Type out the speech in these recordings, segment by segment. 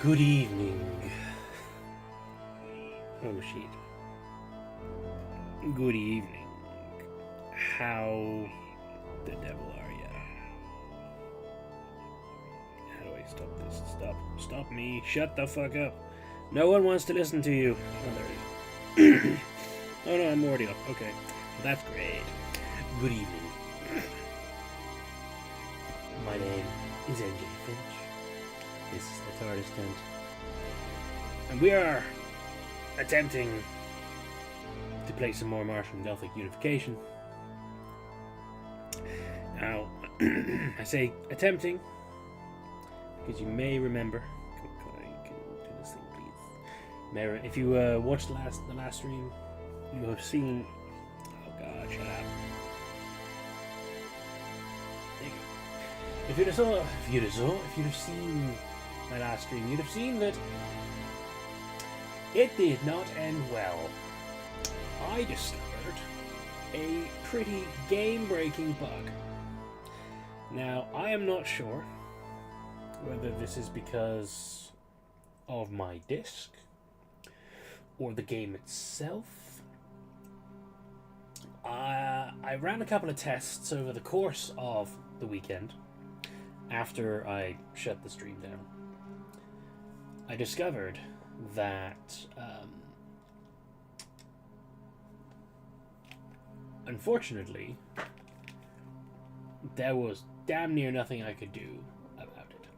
Good evening. Oh shit. Good evening. How the devil are ya? How do I stop this? Stop me. Shut the fuck up. No one wants to listen to you. Oh, there it is. Oh no, I'm already up. Okay. That's great. Good evening. My name is NJ Finch. This is the TARDIS tent. And we are attempting to play some more Martian Gothic Unification. Now, I say attempting because you may remember. Can do this thing, please? If you watched the last stream, you have seen. Oh God, shut up. There you go. If you'd have seen my last stream, you'd have seen that it did not end well. I discovered a pretty game-breaking bug. Now, I am not sure whether this is because of my disc or the game itself. I ran a couple of tests over the course of the weekend after I shut the stream down. I discovered that unfortunately there was damn near nothing I could do about it.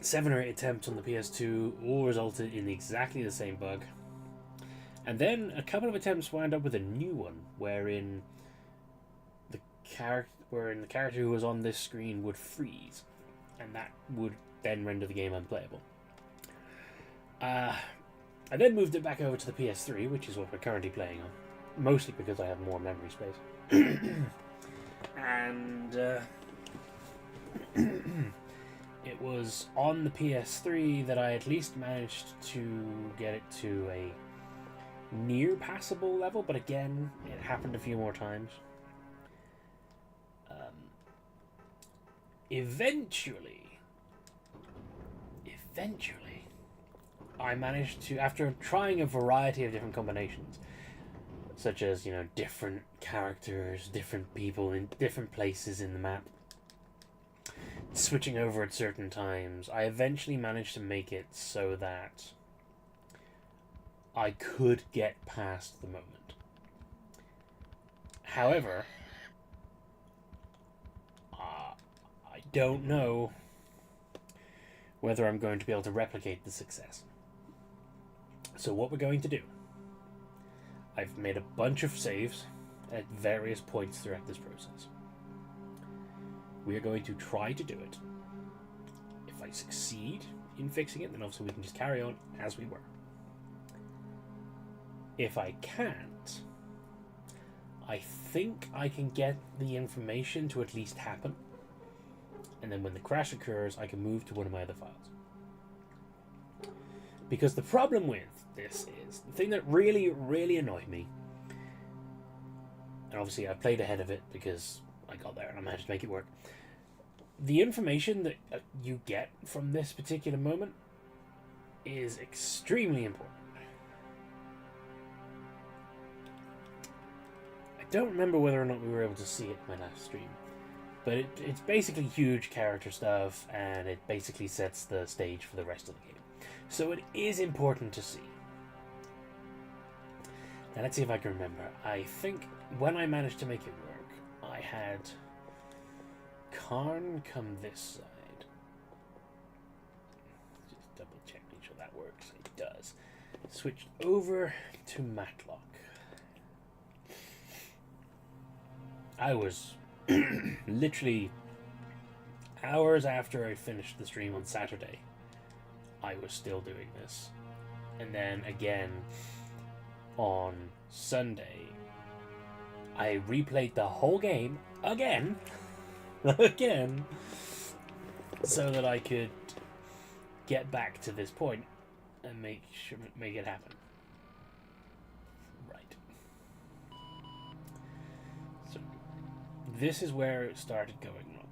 7 or 8 attempts on the PS2 all resulted in exactly the same bug, and then a couple of attempts wound up with a new one wherein the character who was on this screen would freeze, and that would then render the game unplayable. I then moved it back over to the PS3, which is what we're currently playing on, mostly because I have more memory space. And it was on the PS3 that I at least managed to get it to a near passable level, but again, it happened a few more times. Eventually, I managed to, after trying a variety of different combinations, such as, different characters, different people in different places in the map, switching over at certain times, I eventually managed to make it so that I could get past the moment. However, I don't know whether I'm going to be able to replicate the success. So what we're going to do, I've made a bunch of saves at various points throughout this process. We are going to try to do it. If I succeed in fixing it, then obviously we can just carry on as we were. If I can't, I think I can get the information to at least happen, and then when the crash occurs, I can move to one of my other files. Because the problem with this is, the thing that really, really annoyed me, and obviously I played ahead of it because I got there and I managed to make it work, the information that you get from this particular moment is extremely important. I don't remember whether or not we were able to see it in my last stream, but it's basically huge character stuff, and it basically sets the stage for the rest of the game. So it is important to see. Now let's see if I can remember. I think when I managed to make it work, I had Karn come this side. Just double check, make sure that works. It does. Switched over to Matlock. I was literally hours after I finished the stream on Saturday, I was still doing this. And then again on Sunday, I replayed the whole game again, so that I could get back to this point and make it happen. Right. So this is where it started going wrong.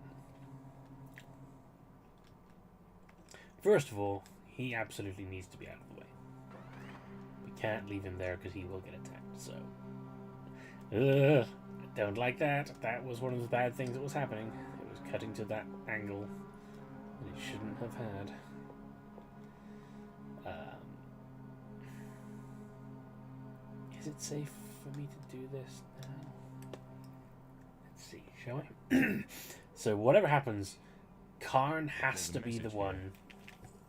First of all, he absolutely needs to be out of the way. We can't leave him there because he will get attacked, so... I don't like that. That was one of the bad things that was happening. It was cutting to that angle that it shouldn't have had. Is it safe for me to do this now? Let's see, shall I? So whatever happens, Karn has to be the one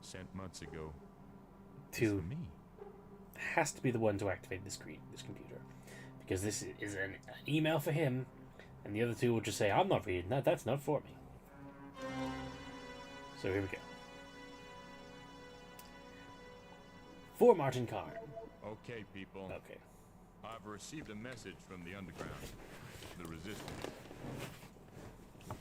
sent months ago. To has to be the one to activate this computer, because this is an email for him, and the other two will just say, "I'm not reading that. That's not for me." So here we go. For Martin Karn. Okay, people. Okay. I've received a message from the underground, the resistance.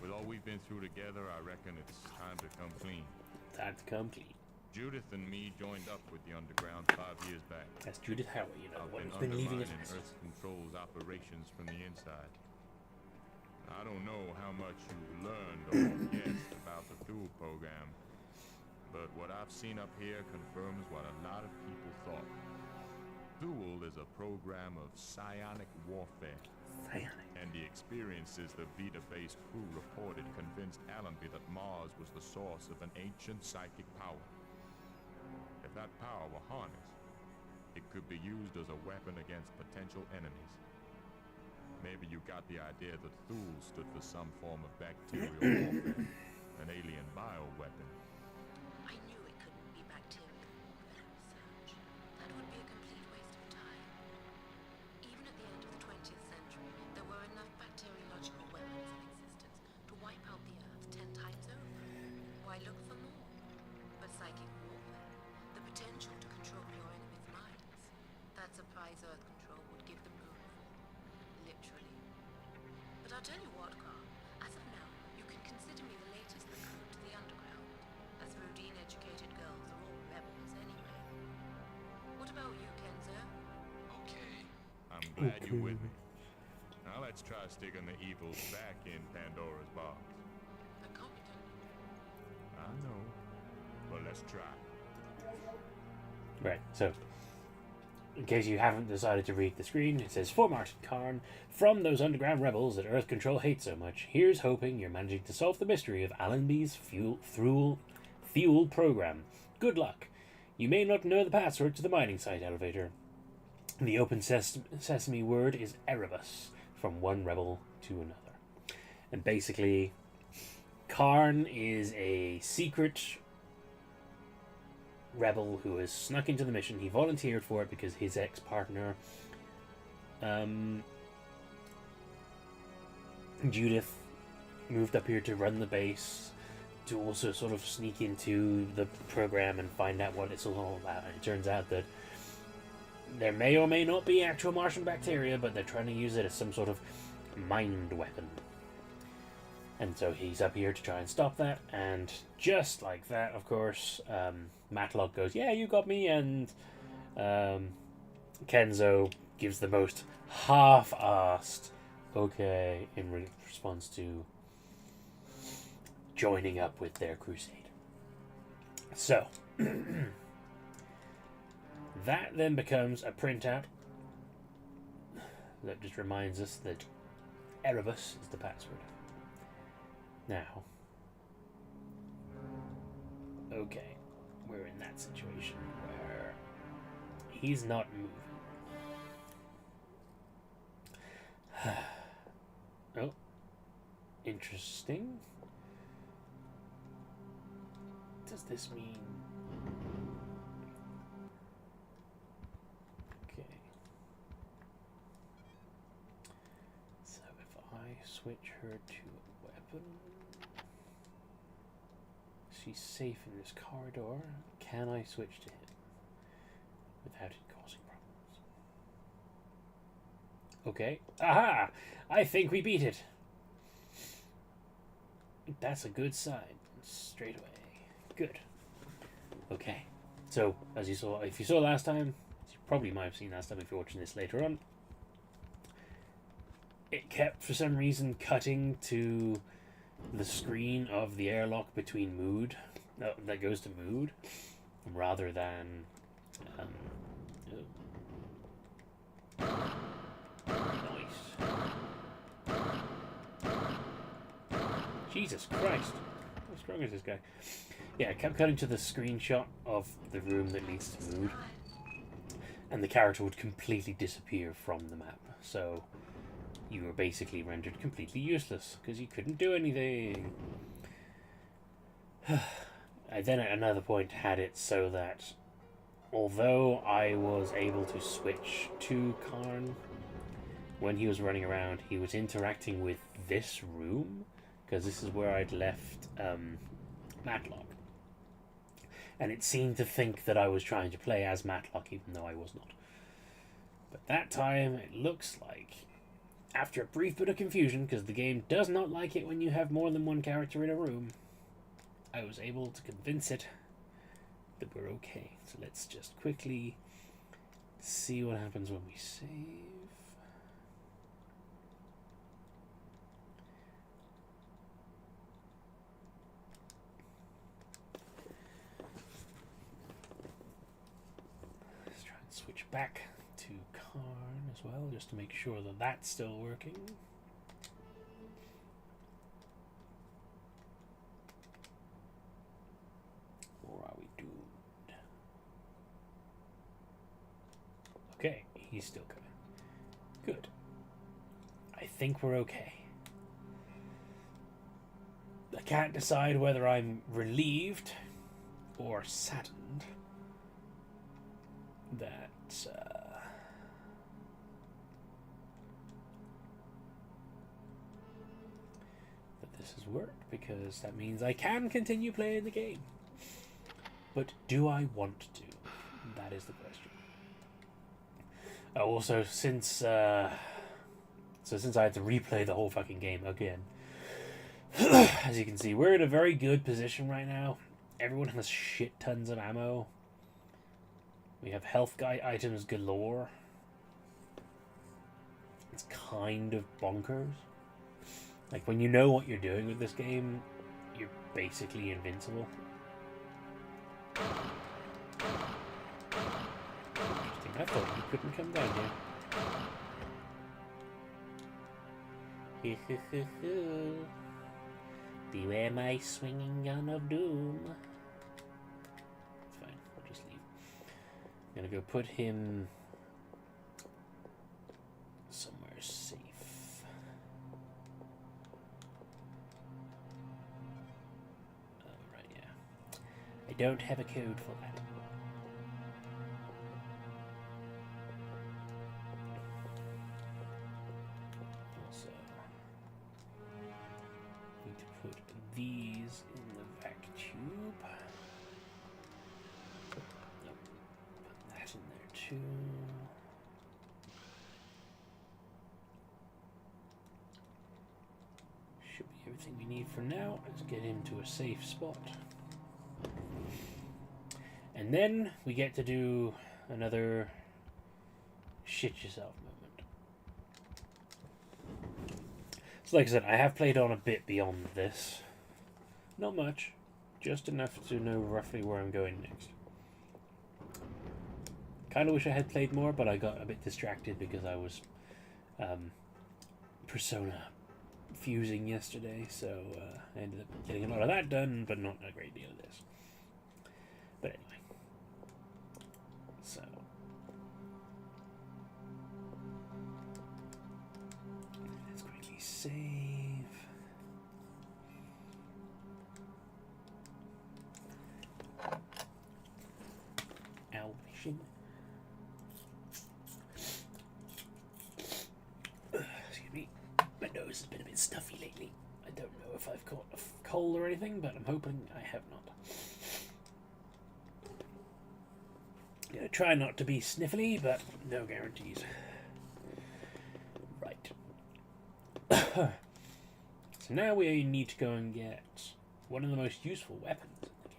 With all we've been through together, I reckon it's time to come clean. Time to come clean. Judith and me joined up with the underground 5 years back. That's Judith Howard, you know, I've been leaving us. Earth controls operations from the inside. I don't know how much you've learned or guessed about the Thule program, but what I've seen up here confirms what a lot of people thought. Thule is a program of psionic warfare. Psionic. And the experiences the Vita-based crew reported convinced Allenby that Mars was the source of an ancient psychic power. If that power were harnessed, it could be used as a weapon against potential enemies. Maybe you got the idea that Thule stood for some form of bacterial warfare, an alien bioweapon. I knew it couldn't be bacterial warfare research. That would be a complete waste of time. Even at the end of the 20th century, there were enough bacteriological weapons in existence to wipe out the Earth 10 times over. Why look for more? But psychic warfare, the potential to control your enemies' minds, that surprise Earth control would give them room for. Literally. But I'll tell you what, Carl. As of now, you can consider me the latest recruit to the underground. As Rodine-educated girls are all rebels anyway. What about you, Kenzo? Okay. I'm glad you're with me. Now let's try sticking the evils back in Pandora's box. That can't be done. I know, but let's try. Right, so in case you haven't decided to read the screen, it says, "For Martin Karn, from those underground rebels that Earth Control hates so much, here's hoping you're managing to solve the mystery of Allenby's fuel program. Good luck. You may not know the password to the mining site elevator. The open sesame word is Erebus, from one rebel to another." And basically, Karn is a secret rebel who has snuck into the mission. He volunteered for it because his ex-partner, Judith, moved up here to run the base, to also sort of sneak into the program and find out what it's all about. And it turns out that there may or may not be actual Martian bacteria, but they're trying to use it as some sort of mind weapon. And so he's up here to try and stop that, and just like that, of course, Matlock goes, "Yeah, you got me," and Kenzo gives the most half-assed okay in response to joining up with their crusade. So, that then becomes a printout that just reminds us that Erebus is the password. Now, okay, we're in that situation where he's not moving. Oh, interesting. Does this mean... Okay. So if I switch her to a weapon... She's safe in this corridor. Can I switch to him without it causing problems? Okay. Aha! I think we beat it. That's a good sign. Straight away. Good. Okay. So, as you saw, if you saw last time, you probably might have seen last time if you're watching this later on. it kept, for some reason, cutting to the screen of the airlock between mood, that goes to mood, rather than nice. Jesus Christ, how strong is this guy? Yeah, it kept cutting to the screenshot of the room that leads to mood, and the character would completely disappear from the map. So you were basically rendered completely useless because you couldn't do anything. I then at another point had it so that although I was able to switch to Karn when he was running around, he was interacting with this room because this is where I'd left Matlock. And it seemed to think that I was trying to play as Matlock even though I was not. But that time it looks like, after a brief bit of confusion, because the game does not like it when you have more than one character in a room, I was able to convince it that we're okay. So let's just quickly see what happens when we save. Let's try and switch back to Karn as well, just to make sure that that's still working. Or are we doomed? Okay, he's still coming. Good. I think we're okay. I can't decide whether I'm relieved or saddened that this has worked, because that means I can continue playing the game. But do I want to? That is the question. Also, since I had to replay the whole fucking game again, as you can see, we're in a very good position right now. Everyone has shit tons of ammo. We have health guy items galore. It's kind of bonkers. Like, when you know what you're doing with this game, you're basically invincible. Interesting. I thought you couldn't come down here. Beware my swinging gun of doom. It's fine. I'll just leave. I'm gonna go put him somewhere safe. Right, yeah. I don't have a code for that. Also, need to put these in the vac tube. Nope. Put that in there too. Should be everything we need for now. Let's get into a safe spot. And then we get to do another shit yourself moment. So like I said, I have played on a bit beyond this. Not much. Just enough to know roughly where I'm going next. Kind of wish I had played more, but I got a bit distracted because I was Persona fusing yesterday, so I ended up getting a lot of that done, but not a great deal of this. But anyway. So. Let's quickly save. Excuse me. My nose has been a bit stuffy lately. I don't know if I've caught a cold or anything, but I'm hoping I have not. I'm gonna try not to be sniffly, but no guarantees. Right. So now we need to go and get one of the most useful weapons in the game.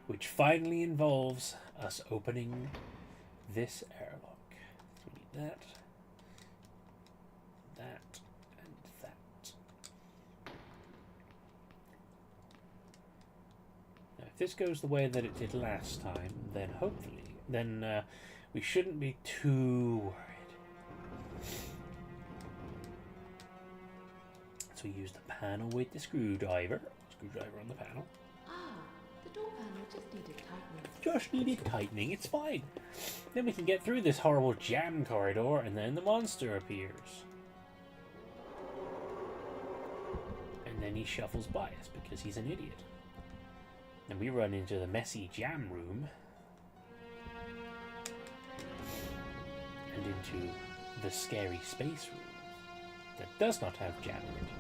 Which finally involves us opening this airlock. We need that, that, and that. Now, if this goes the way that it did last time, then hopefully, we shouldn't be too worried. So we use the panel with the screwdriver. Screwdriver on the panel. The door panel just needed tightening. Just needed tightening, it's fine. Then we can get through this horrible jam corridor and then the monster appears. And then he shuffles by us because he's an idiot. And we run into the messy jam room. And into the scary space room that does not have jam in it.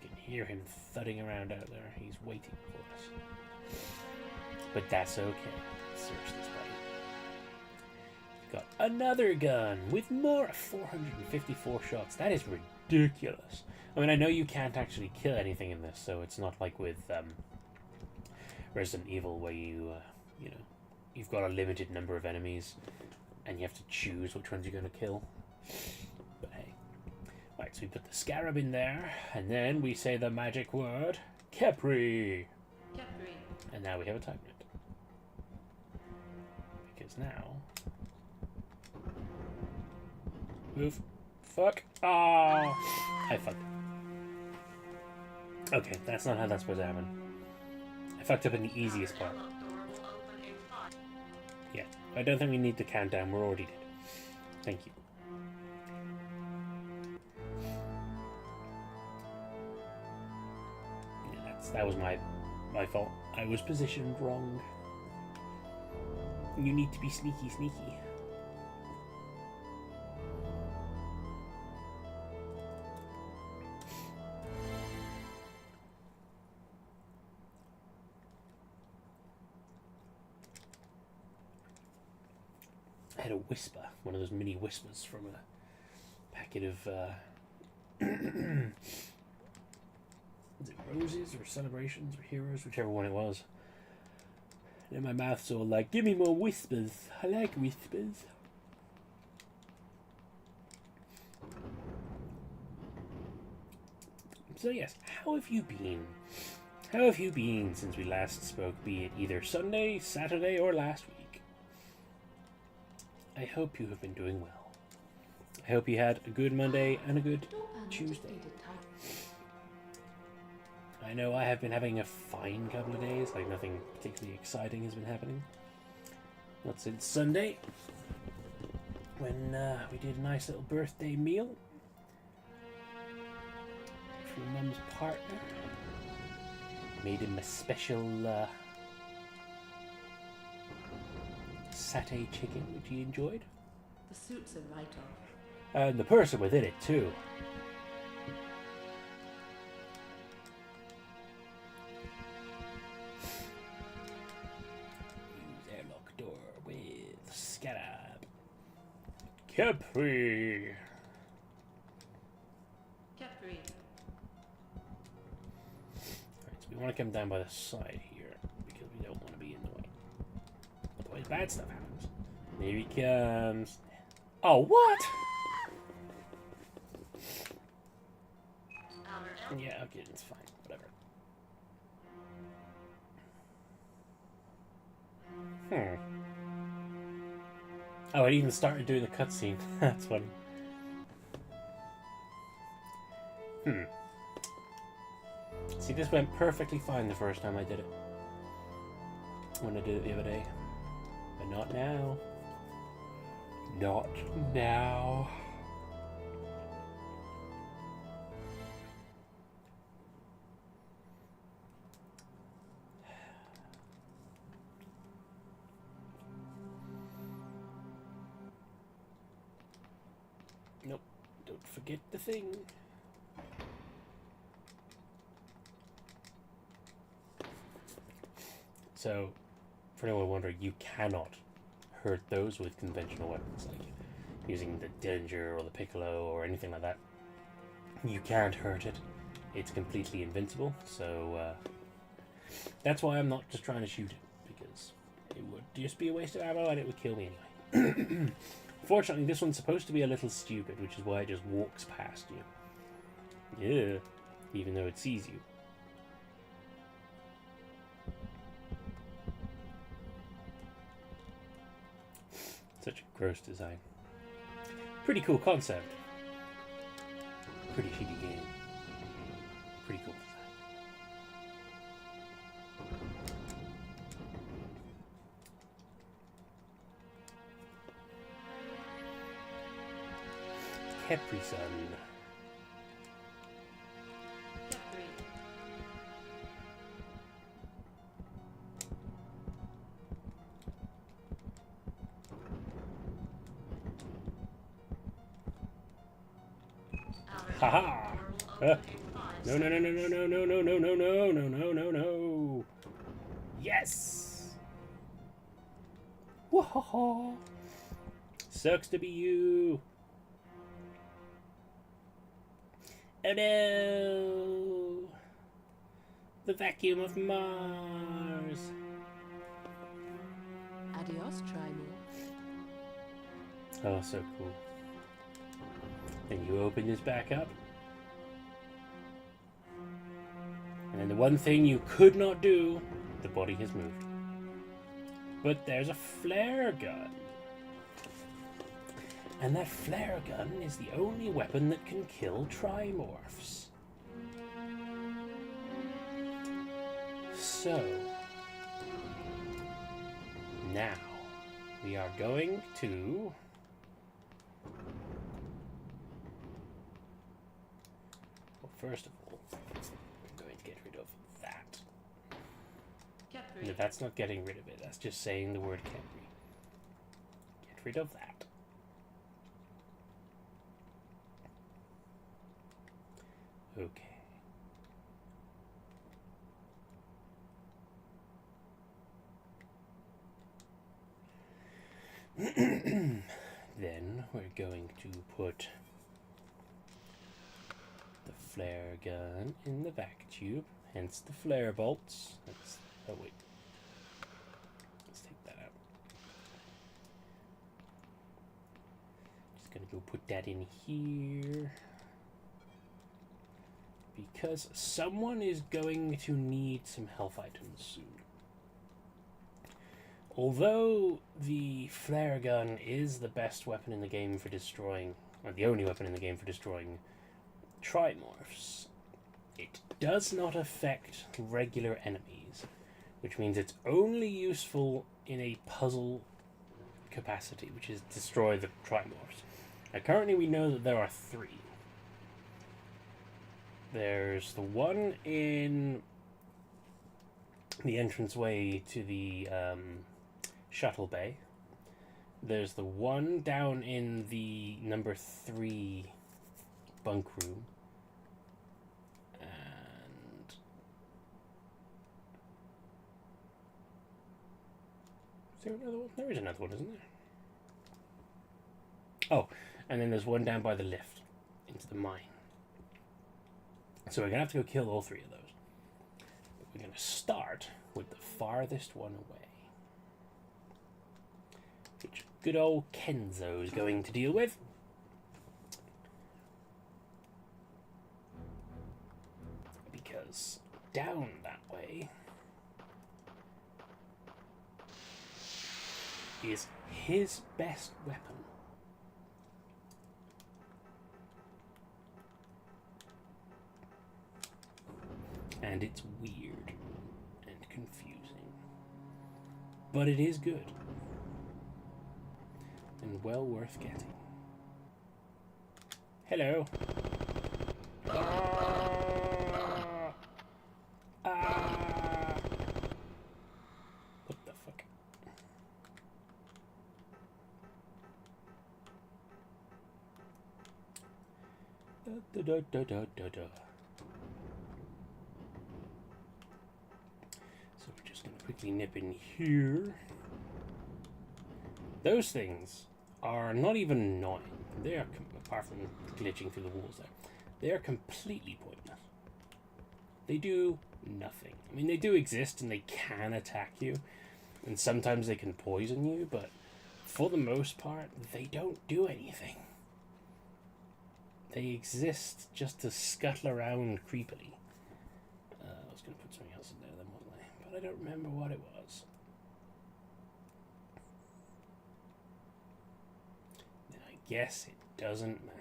You can hear him thudding around out there. He's waiting for us. But that's okay. Let's search this body. We've got another gun with more 454 shots. That is ridiculous. I mean, I know you can't actually kill anything in this, so it's not like with Resident Evil where you know, you've got a limited number of enemies and you have to choose which ones you're going to kill. But hey. Right, so we put the scarab in there, and then we say the magic word, Capri. Capri. And now we have a time limit. Because now... Move. Fuck. Oh, I fucked up. Okay, that's not how that's supposed to happen. I fucked up in the easiest part. Yeah, I don't think we need to count down. We're already dead. Thank you. Yeah, that was my fault. I was positioned wrong. You need to be sneaky, sneaky. I had a whisper, one of those mini whispers from a packet of is it roses or celebrations or heroes, whichever one it was. And in my mouth's all like, give me more whispers. I like whispers. So yes, how have you been? How have you been since we last spoke, be it either Sunday, Saturday, or last week? I hope you have been doing well. I hope you had a good Monday and a good Tuesday. I know I have been having a fine couple of days, like nothing particularly exciting has been happening. Not since Sunday, when we did a nice little birthday meal for your mum's partner. Made him a special satay chicken, which he enjoyed. The suit's a write-off. And the person within it, too. Use airlock door with scarab. Capri. Capri. Alright, so we want to come down by the side here, because we don't want to be in the way. Otherwise bad stuff happens. Here he comes. Oh, what? Yeah, okay, it's fine. Whatever. Oh, it even started doing the cutscene. That's funny. See, this went perfectly fine the first time I did it. When I did it the other day. But not now. Not now. Nope. Don't forget the thing. So, for anyone wondering, you cannot hurt those with conventional weapons, like using the Dillinger or the Piccolo or anything like that. You can't hurt it. It's completely invincible, so that's why I'm not just trying to shoot it, because It would just be a waste of ammo and it would kill me anyway. Fortunately, this one's supposed to be a little stupid, which is why it just walks past you. Yeah, even though it sees you. Such a gross design. Pretty cool concept. Pretty shitty game. Pretty cool design. Capri Sun. Capri. Haha! No, no, no, no, no, no, no, no, no, no, no, no, no, no, no. Yes! Whoa! Sucks to be you. Oh no! The vacuum of Mars. Adios, Trimor. Oh, so cool. Then you open this back up. And then the one thing you could not do, the body has moved. But there's a flare gun. And that flare gun is the only weapon that can kill trimorphs. So, now we are going to first of all, I'm going to get rid of that. Capri. No, that's not getting rid of it. That's just saying the word Capri. Get rid of that. Okay. Then we're going to put the flare gun in the vac tube, hence the flare bolts. Oh wait, let's take that out. Just gonna go put that in here because someone is going to need some health items soon. Although the flare gun is the best weapon in the game for destroying, or the only weapon in the game for destroying trimorphs, it does not affect regular enemies, which means it's only useful in a puzzle capacity, which is destroy the trimorphs. Now currently we know that there are 3. There's the one in the entranceway to the shuttle bay. There's the one down in the number 3 bunk room. And is there another one? There is another one, isn't there? Oh, and then there's one down by the lift into the mine. So we're going to have to go kill all 3 of those. But we're going to start with the farthest one away, which good old Kenzo is going to deal with. Because down that way is his best weapon. And it's weird and confusing. But it is good. And well worth getting. Hello. What the fuck? Da, da, da, da, da, da. So we're just going to quickly nip in here. Those things are not even annoying. They are, apart from glitching through the walls there, they are completely pointless. They do nothing. I mean, they do exist and they can attack you, And sometimes they can poison you, but for the most part, they don't do anything. They exist just to scuttle around creepily. I was going to put something else in there then, wasn't I? But I don't remember what it was. And I guess it doesn't matter.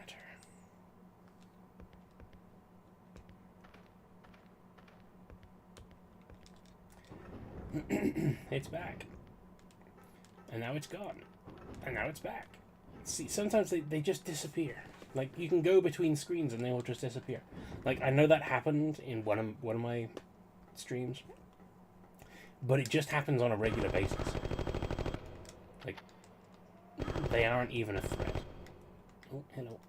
It's back. And now it's gone. And now it's back. See, sometimes they just disappear. Like, you can go between screens and they will just disappear. Like, I know that happened in one of my streams. But it just happens on a regular basis. Like, they aren't even a threat. Oh, hello.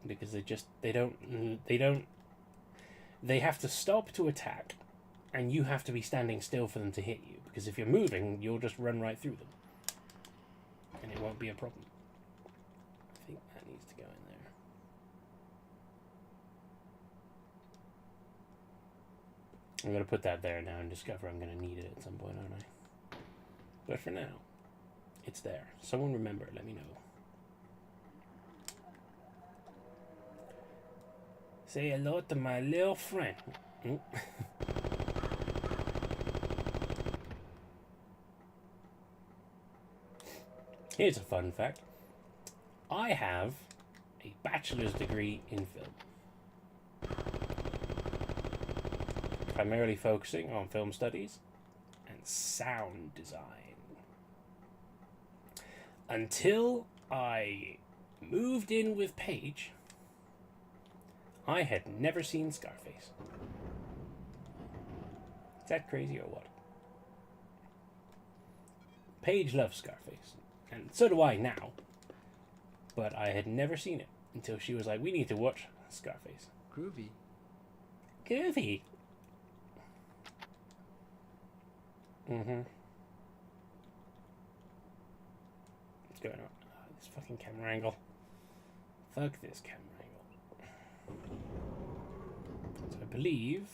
Because they have to stop to attack, and you have to be standing still for them to hit you. Because if you're moving, you'll just run right through them. And it won't be a problem. I think that needs to go in there. I'm going to put that there now and discover I'm going to need it at some point, aren't I? But for now, it's there. Someone remember, let me know. Say hello to my little friend. Here's a fun fact. I have a bachelor's degree in film. Primarily focusing on film studies and sound design. Until I moved in with Paige, I had never seen Scarface. Is that crazy or what? Paige loves Scarface, and so do I now. But I had never seen it until she was like, we need to watch Scarface. Groovy. Groovy. Mm-hmm. What's going on? Oh, this fucking camera angle. Fuck this camera angle. So I believe...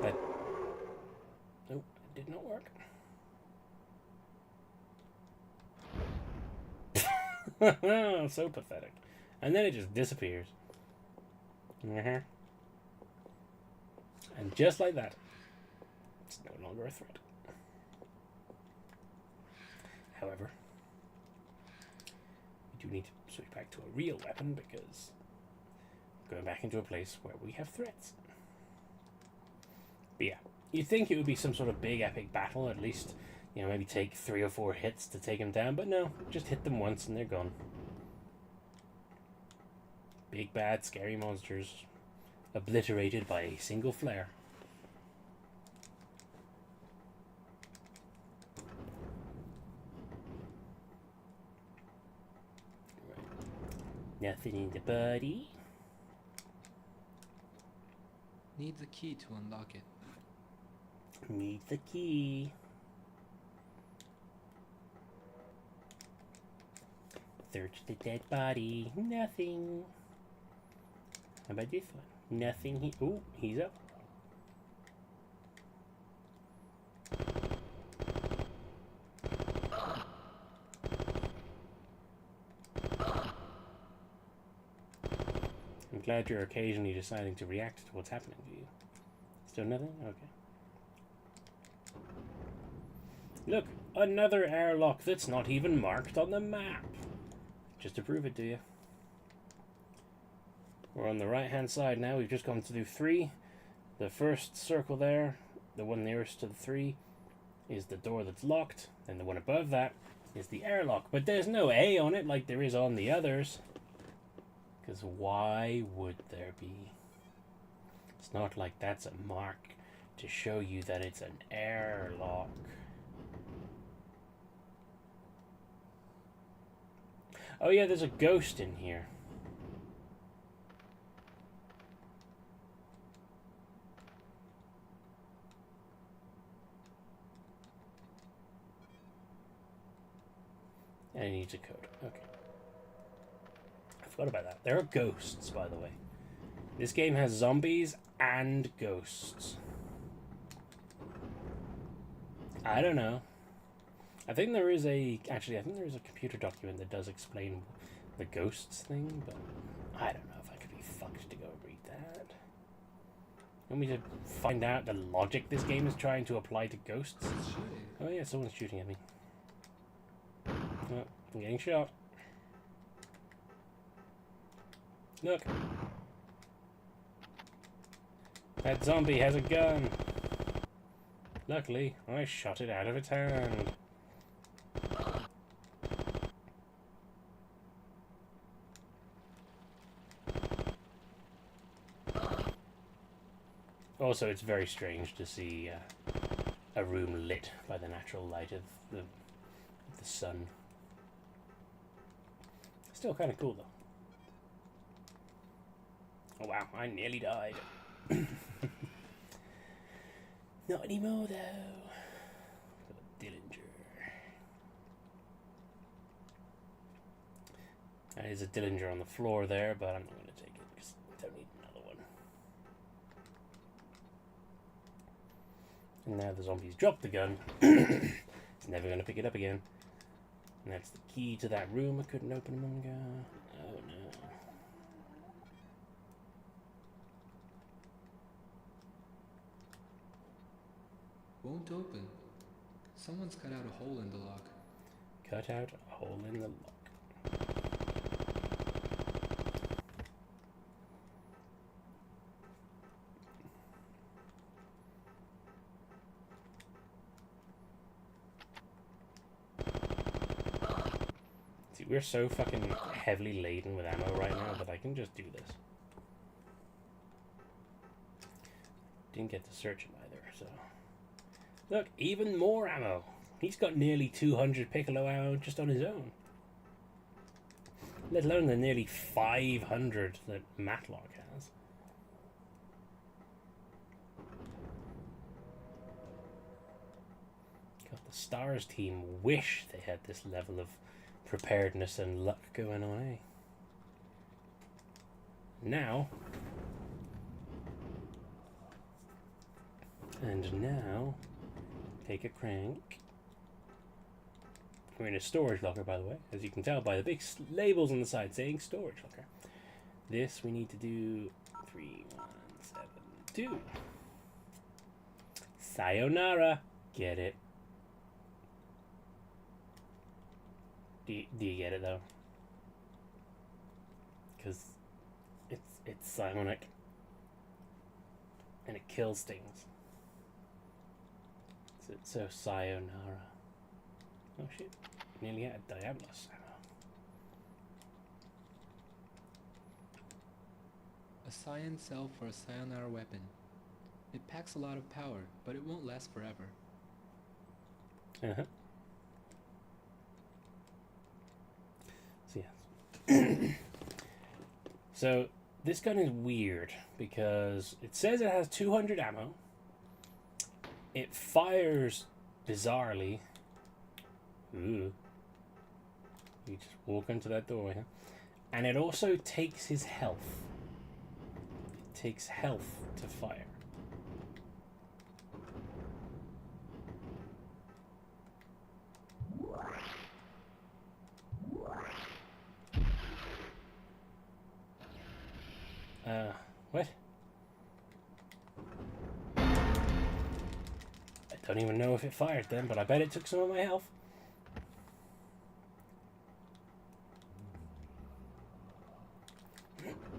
that... Nope, it did not work. So pathetic. And then it just disappears. And just like that, it's no longer a threat. However, we do need to switch back to a real weapon because we're going back into a place where we have threats. But yeah, you'd think it would be some sort of big epic battle, at least, you know, maybe take 3 or 4 hits to take them down, but no, just hit them once and they're gone. Big bad scary monsters obliterated by a single flare. Nothing in the body. Need the key to unlock it. Need the key. Search the dead body. Nothing. How about this one? Nothing. Ooh, he's up. I'm glad you're occasionally deciding to react to what's happening to you. Still nothing? Okay. Look, another airlock that's not even marked on the map. Just to prove it to you. We're on the right hand side now. We've just gone to do 3. The first circle there, the one nearest to the 3, is the door that's locked. And the one above that is the airlock. But there's no A on it like there is on the others. Because why would there be? It's not like that's a mark to show you that it's an airlock. Oh yeah, there's a ghost in here. And it needs a code. Okay. forgot about that. There are ghosts, by the way. This game has zombies and ghosts. I don't know. I think there is a... Actually, I think there is a computer document that does explain the ghosts thing, but I don't know if I could be fucked to go read that. Want me to find out the logic this game is trying to apply to ghosts? It's shooting. Oh yeah, someone's shooting at me. Oh, I'm getting shot. Look. That zombie has a gun. Luckily, I shot it out of its hand. Also, it's very strange to see a room lit by the natural light of the sun. Still kind of cool, though. Oh wow, I nearly died. Not anymore, though. Dillinger. There is a Dillinger on the floor there, but I'm not going to take it because I don't need another one. And now the zombies dropped the gun. It's never going to pick it up again. And that's the key to that room I couldn't open a moment ago. Oh no. Won't open. Someone's cut out a hole in the lock. Cut out a hole in the lock. See, we're so fucking heavily laden with ammo right now that I can just do this. Didn't get to search him either, so... Look, even more ammo. He's got nearly 200 piccolo ammo just on his own. Let alone the nearly 500 that Matlock has. God, the Stars team wish they had this level of preparedness and luck going on, eh? Now... And now... Take a crank. We're in a storage locker, by the way, as you can tell by the big labels on the side saying storage locker. This we need to do 3172. Sayonara. Get it? Do you get it though? Because it's psionic and it kills things. So sayonara. Oh shit. Nearly had a Diablos ammo. A cyan cell for a sayonara weapon. It packs a lot of power, but it won't last forever. Uh-huh. So yes. So this gun is weird because it says it has 200 ammo. It fires bizarrely. Ooh. You just walk into that doorway, huh? And it also takes his health. It takes health to fire. What? I don't even know if it fired then, but I bet it took some of my health.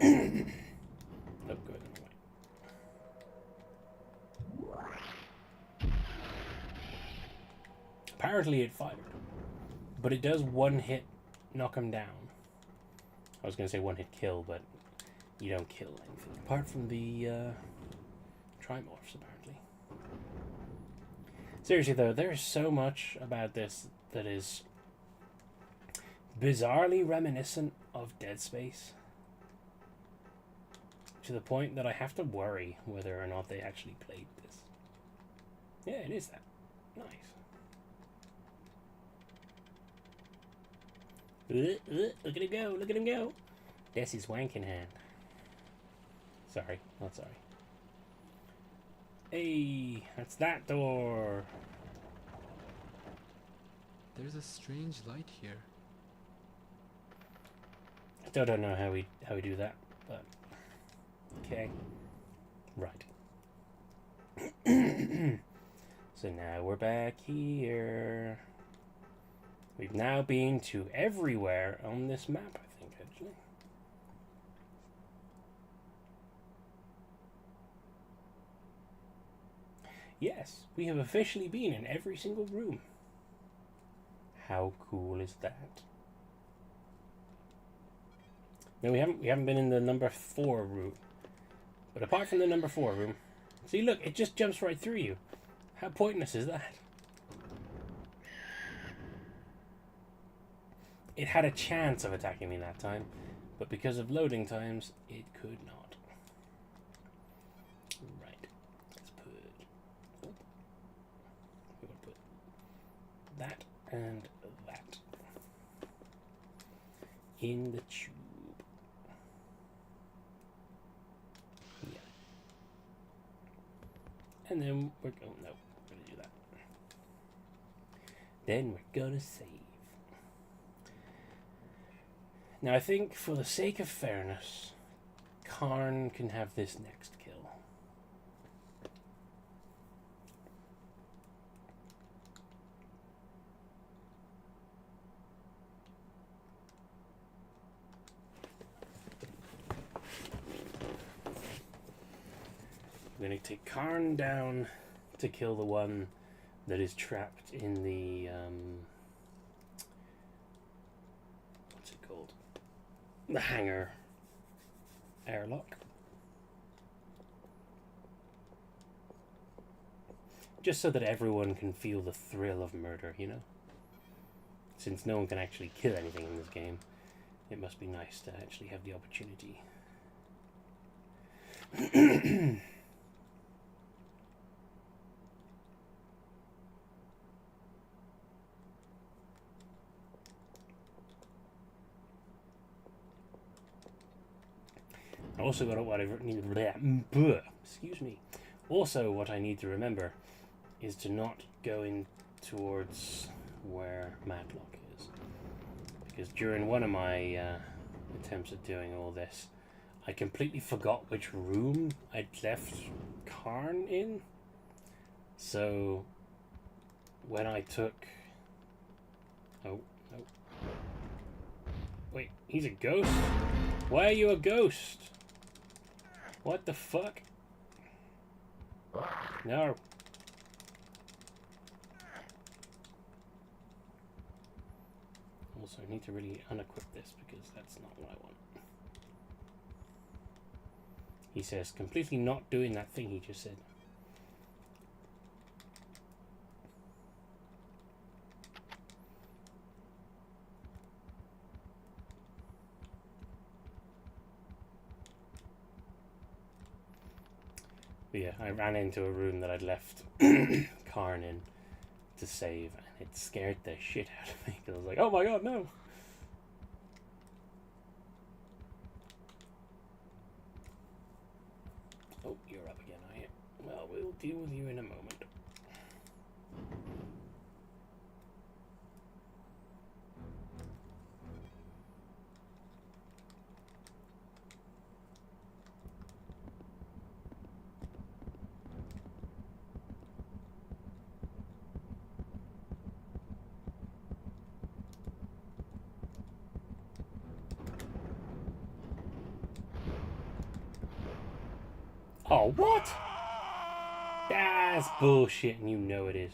Oh, good. Apparently it fired, but it does one hit knock him down. I was going to say one hit kill, but you don't kill anything apart from the trimorphs, apparently. Seriously though, there is so much about this that is bizarrely reminiscent of Dead Space, to the point that I have to worry whether or not they actually played this. Yeah, it is that. Nice. Look at him go, look at him go. This is wanking hand. Sorry, not sorry. Hey, that's that door. There's a strange light here. Still don't know how we do that, but okay. Right. So now we're back here. We've now been to everywhere on this map, I think, actually. Yes, we have officially been in every single room. How cool is that? No, we haven't been in the number 4 room. But apart from the number 4 room, see, look, it just jumps right through you. How pointless is that? It had a chance of attacking me that time, but because of loading times, it could not. Right. Let's put... Oh, we're going to put that and that in the tube. Yeah. And then we're going... No, we're going to do that. Then we're going to save. Now, I think for the sake of fairness, Karn can have this next kill. I'm going to take Karn down to kill the one that is trapped in the... what's it called? The hangar airlock. Just so that everyone can feel the thrill of murder, you know? Since no one can actually kill anything in this game, it must be nice to actually have the opportunity. Also, what I need to excuse me. Also, what I need to remember is to not go in towards where Matlock is, because during one of my attempts at doing all this, I completely forgot which room I'd left Karn in. So when I took... Oh, no. Wait, he's a ghost? Why are you a ghost? What the fuck? No. Also, I need to really unequip this because that's not what I want. He says, completely not doing that thing he just said. But yeah, I ran into a room that I'd left Karn in to save, and it scared the shit out of me, because I was like, oh my god, no! Oh, you're up again, are you? Well, we'll deal with you in a moment. Oh, what? That's bullshit, and you know it is.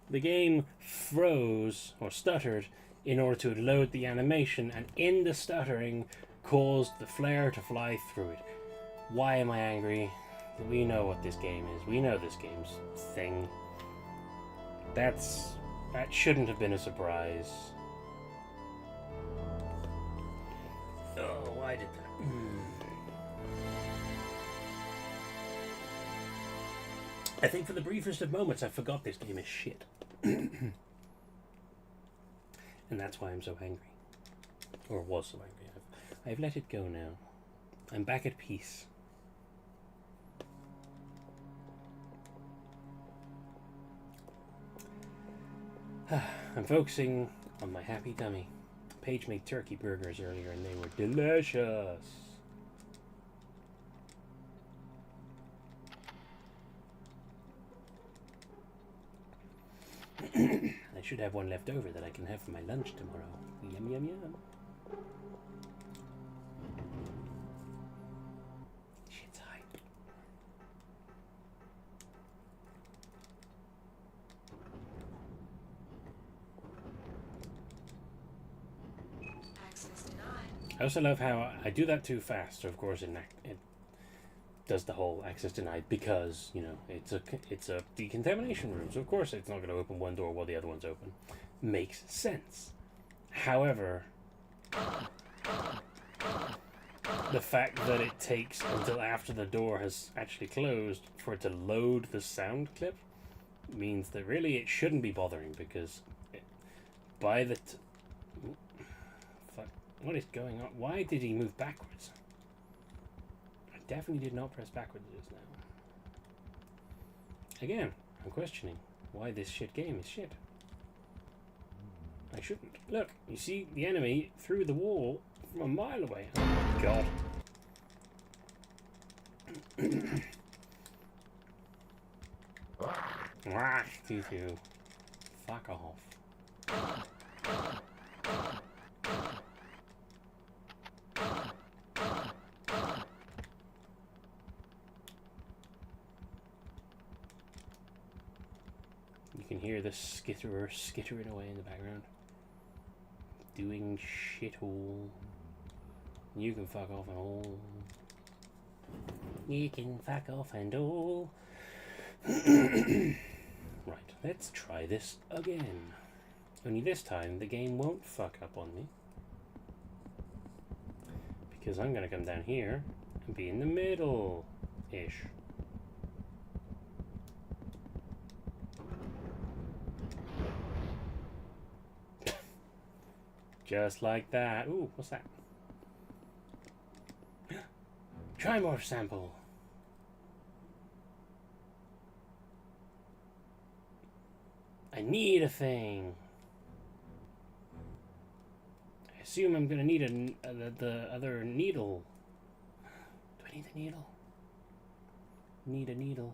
The game froze, or stuttered, in order to load the animation, and in the stuttering, caused the flare to fly through it. Why am I angry? We know what this game is. We know this game's thing. That shouldn't have been a surprise. Oh, why did that? I think for the briefest of moments I forgot this game is shit. And that's why I'm so angry. Or was so angry. I've let it go now. I'm back at peace. I'm focusing on my happy tummy. Paige made turkey burgers earlier and they were delicious. I should have one left over that I can have for my lunch tomorrow. Yum, yum, yum. Shit's hype. Access denied. I also love how I do that too fast, so of course it does the whole access denied because, you know, it's a decontamination room, so of course it's not going to open one door while the other one's open. Makes sense. However, the fact that it takes until after the door has actually closed for it to load the sound clip means that really it shouldn't be bothering, because by the fuck, what is going on? Why did he move backwards? I definitely did not press backwards just now. Again, I'm questioning why this shit game is shit. I shouldn't. Look, you see the enemy through the wall from a mile away. Oh my god. Wah, you two. Fuck off. You can hear the skitterer skittering away in the background. Doing shit all. You can fuck off and all. You can fuck off and all. Right, let's try this again. Only this time the game won't fuck up on me. Because I'm gonna come down here and be in the middle-ish. Just like that. Ooh, what's that? Trimorph sample. I need a thing. I assume I'm gonna need the other needle. Do I need the needle? Need a needle.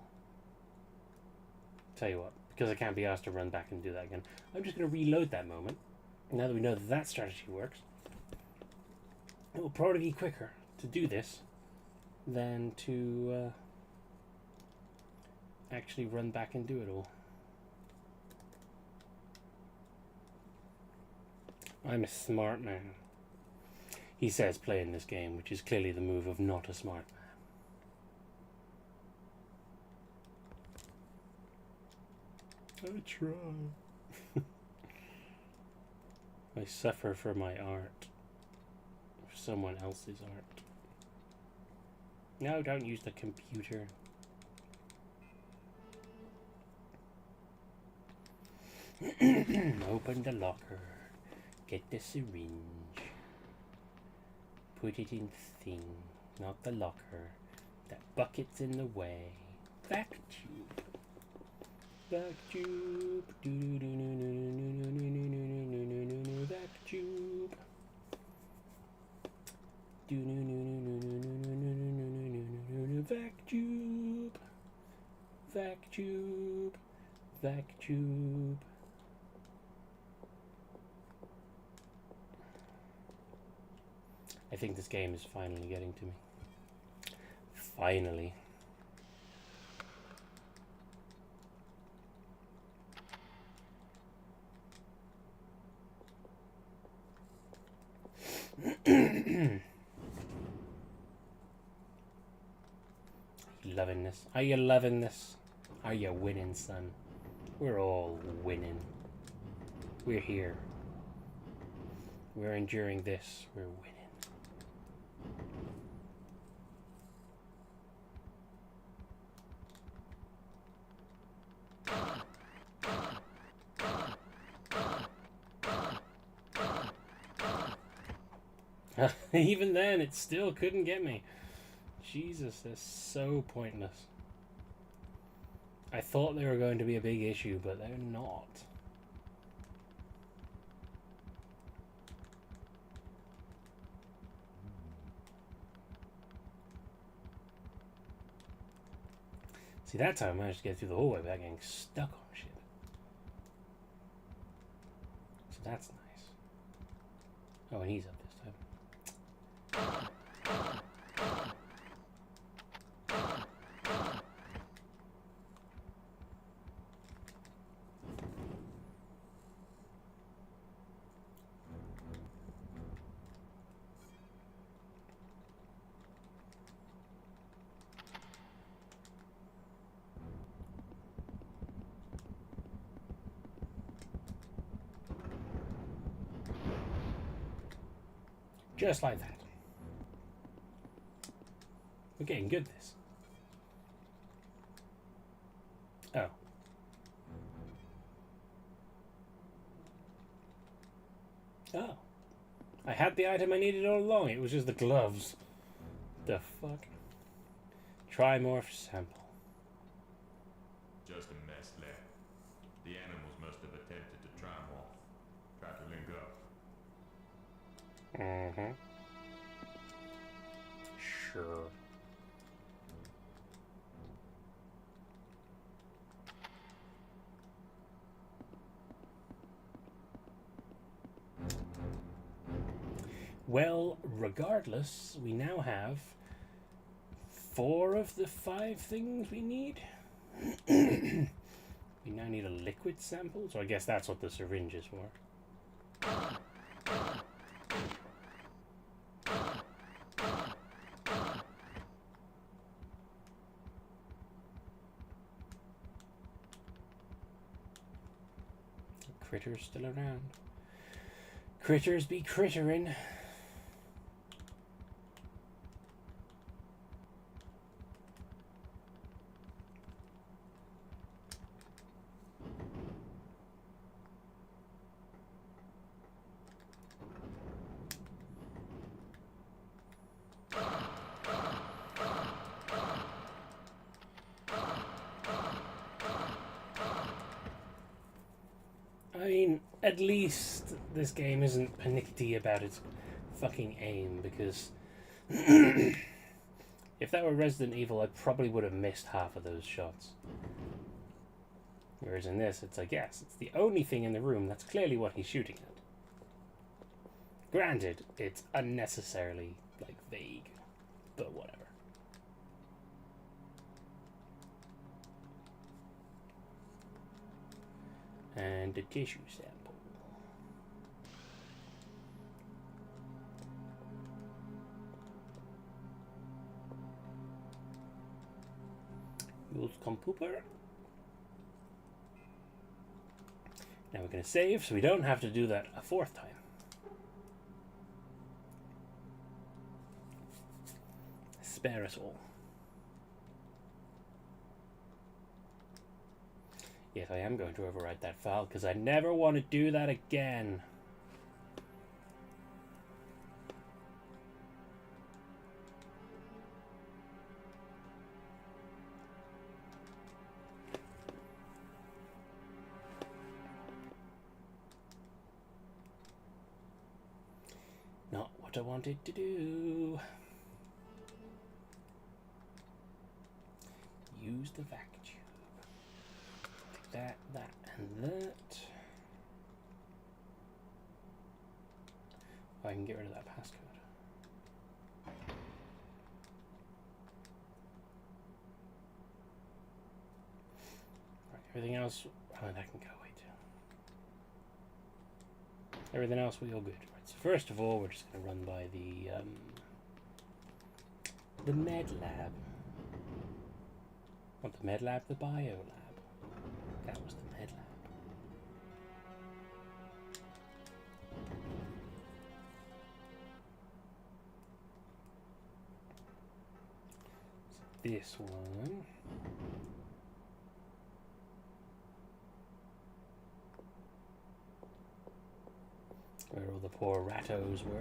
Tell you what, because I can't be asked to run back and do that again, I'm just gonna reload that moment. Now that we know that that strategy works, it will probably be quicker to do this than to actually run back and do it all. I'm a smart man, he says, playing this game, which is clearly the move of not a smart man. I try. I suffer for my art. For someone else's art. No, don't use the computer. Open the locker. Get the syringe. Put it in thing, not the locker. That bucket's in the way. Vac tube. Vac tube. Vac tube. Vac tube. Vac tube. Vac tube. I think this game is finally getting to me. Finally. Loving this? Are you loving this? Are you winning, son? We're all winning. We're here. We're enduring this. We're winning. Even then, it still couldn't get me. Jesus, they're so pointless. I thought they were going to be a big issue, but they're not. See, that time I managed to get through the hallway without getting stuck on shit. So that's nice. Oh, and he's up this time. Just like that. We're getting good at this. Oh. Oh. I had the item I needed all along. It was just the gloves. The fuck? Trimorph sample. Just a mess left. The animals must have attempted to try 'em off. Tried to link up. Mm-hmm. Sure. Well, regardless, we now have 4 of the 5 things we need. We now need a liquid sample, so I guess that's what the syringe is for. Critters still around. Critters be critterin'. I mean, at least this game isn't panicky about its fucking aim, because if that were Resident Evil, I probably would have missed half of those shots. Whereas in this, it's like, yes, it's the only thing in the room. That's clearly what he's shooting at. Granted, it's unnecessarily, like, vague, but whatever. And a tissue sample. Use Compooper. Now we're going to save so we don't have to do that a 4th time. Spare us all. Yes, I am going to overwrite that file because I never want to do that again. Not what I wanted to do. Use the vacuum. That, and that. Oh, I can get rid of that passcode. Right, everything else, oh, that can go away too. Everything else will be all good. Right, so first of all, we're just going to run by the med lab. Not the med lab, the bio lab. That was the med lab. So this one. Where all the poor rattos were.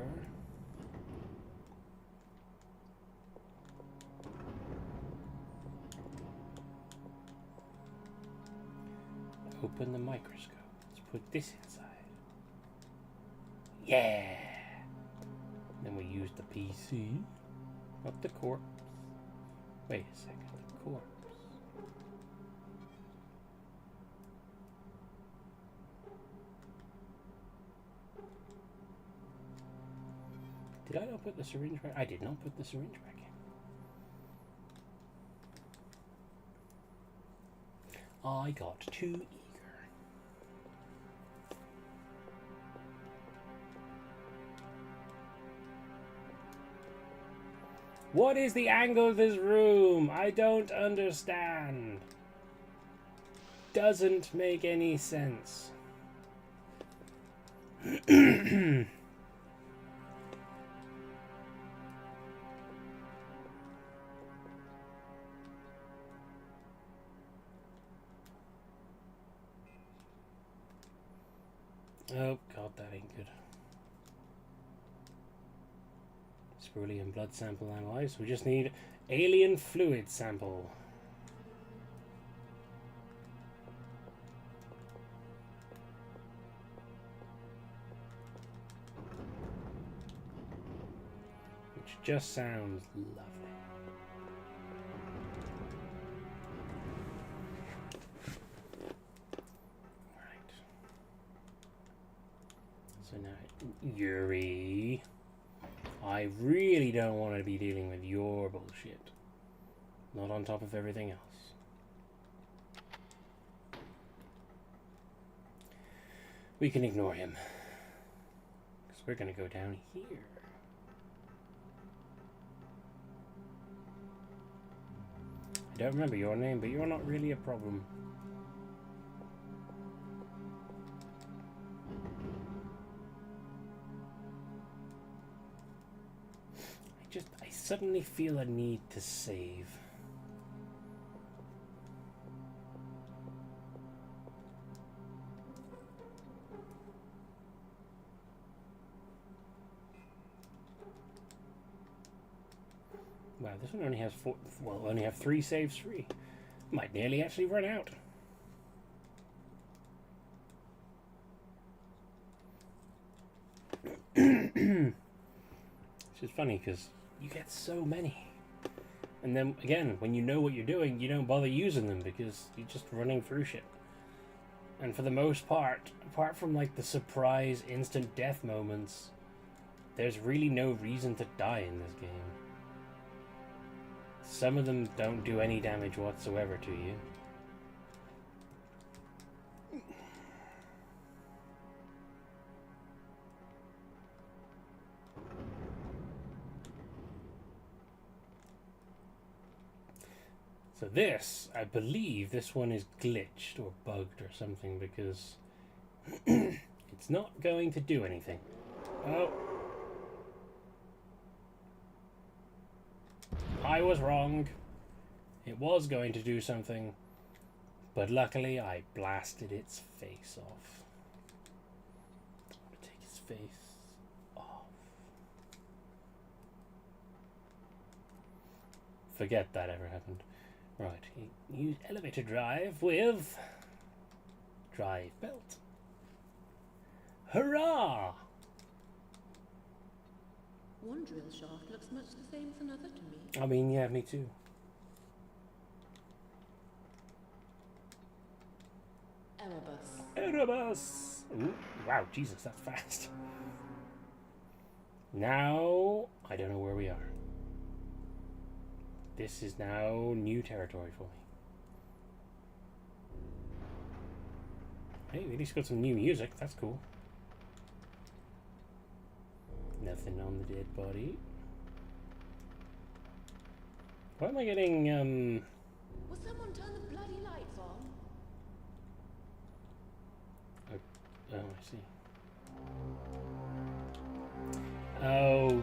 open the microscope. Let's put this inside. Yeah! Then we use the PC. Not the corpse. Wait a second, the corpse. Did I not put the syringe back? I did not put the syringe back in. I got too eager. What is the angle of this room? I don't understand. Doesn't make any sense. Oh god, that ain't good. Cerulean blood sample analyzed. We just need alien fluid sample. Which just sounds lovely. So now, Yuri, I really don't want to be dealing with your bullshit. Not on top of everything else. We can ignore him. Because we're going to go down here. I don't remember your name, but you're not really a problem. I suddenly feel a need to save. Wow, this one only has only have 3 saves free. Might nearly actually run out. Which is funny because you get so many. And then again, when you know what you're doing, you don't bother using them because you're just running through shit. And for the most part, apart from like the surprise instant death moments, there's really no reason to die in this game. Some of them don't do any damage whatsoever to you. So this, I believe this one is glitched or bugged or something because it's not going to do anything. Oh. I was wrong. It was going to do something, but luckily I blasted its face off. I'm gonna take his face off. Forget that ever happened. Right, use elevator drive with drive belt. Hurrah! One drill shaft looks much the same as another to me. I mean, yeah, me too. Erebus! Ooh, wow, Jesus, that's fast. Now, I don't know where we are. This is now new territory for me. Hey, at least got some new music. That's cool. Nothing on the dead body. Why am I getting, Will someone turn the bloody lights on? Oh, I see. Oh,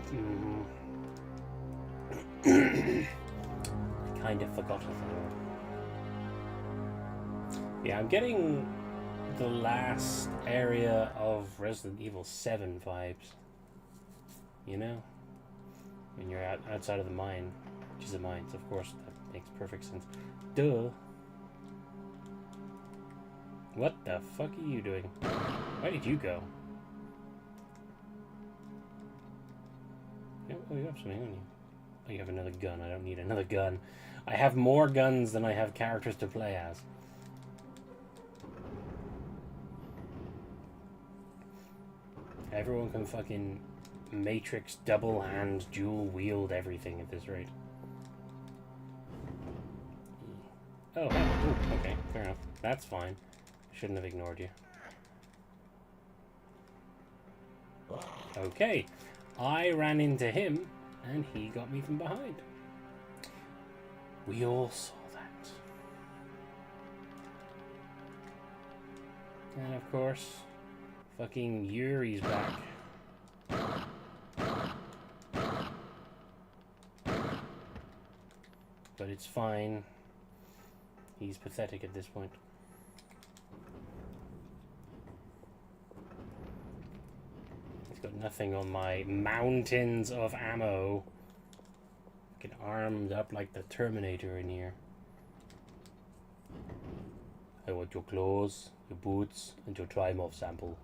kind of forgot a thing. Yeah, I'm getting the last area of Resident Evil 7 vibes. You know? When you're outside of the mine, which is the mines, of course, that makes perfect sense. Duh. What the fuck are you doing? Where did you go? Oh, you have something on you. Oh, you have another gun. I don't need another gun. I have more guns than I have characters to play as. Everyone can fucking Matrix double hand dual wield everything at this rate. Oh, ooh, okay, fair enough. That's fine. Shouldn't have ignored you. Okay, I ran into him, and he got me from behind. We all saw that. And of course, fucking Yuri's back. But it's fine. He's pathetic at this point. He's got nothing on my mountains of ammo. Fucking armed up like the Terminator in here. I want your clothes, your boots, and your trimorph sample.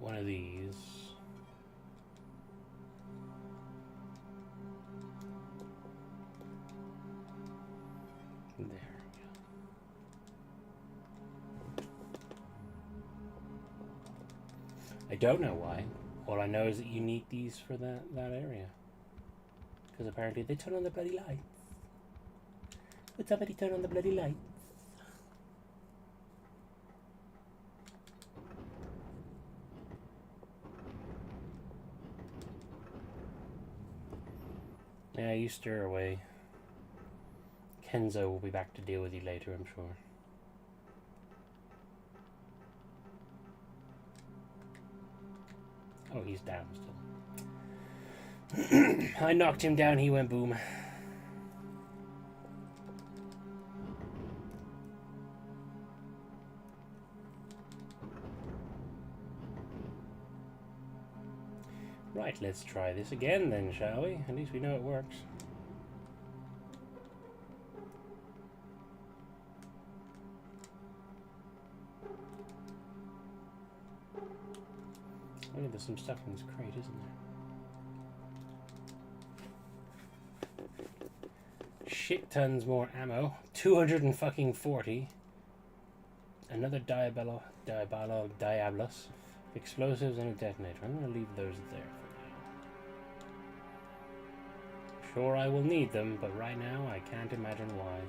One of these. There we go. I don't know why. All I know is that you need these for that area. Because apparently they turn on the bloody lights. Would somebody turn on the bloody lights? Yeah, you stir away. Kenzo will be back to deal with you later, I'm sure. Oh, he's down still. I knocked him down, he went boom. Right, let's try this again then, shall we? At least we know it works. Oh, yeah, there's some stuff in this crate, isn't there? Shit tons more ammo. 240. Another Diablos. Explosives and a detonator. I'm going to leave those there for now. Sure, I will need them, but right now I can't imagine why.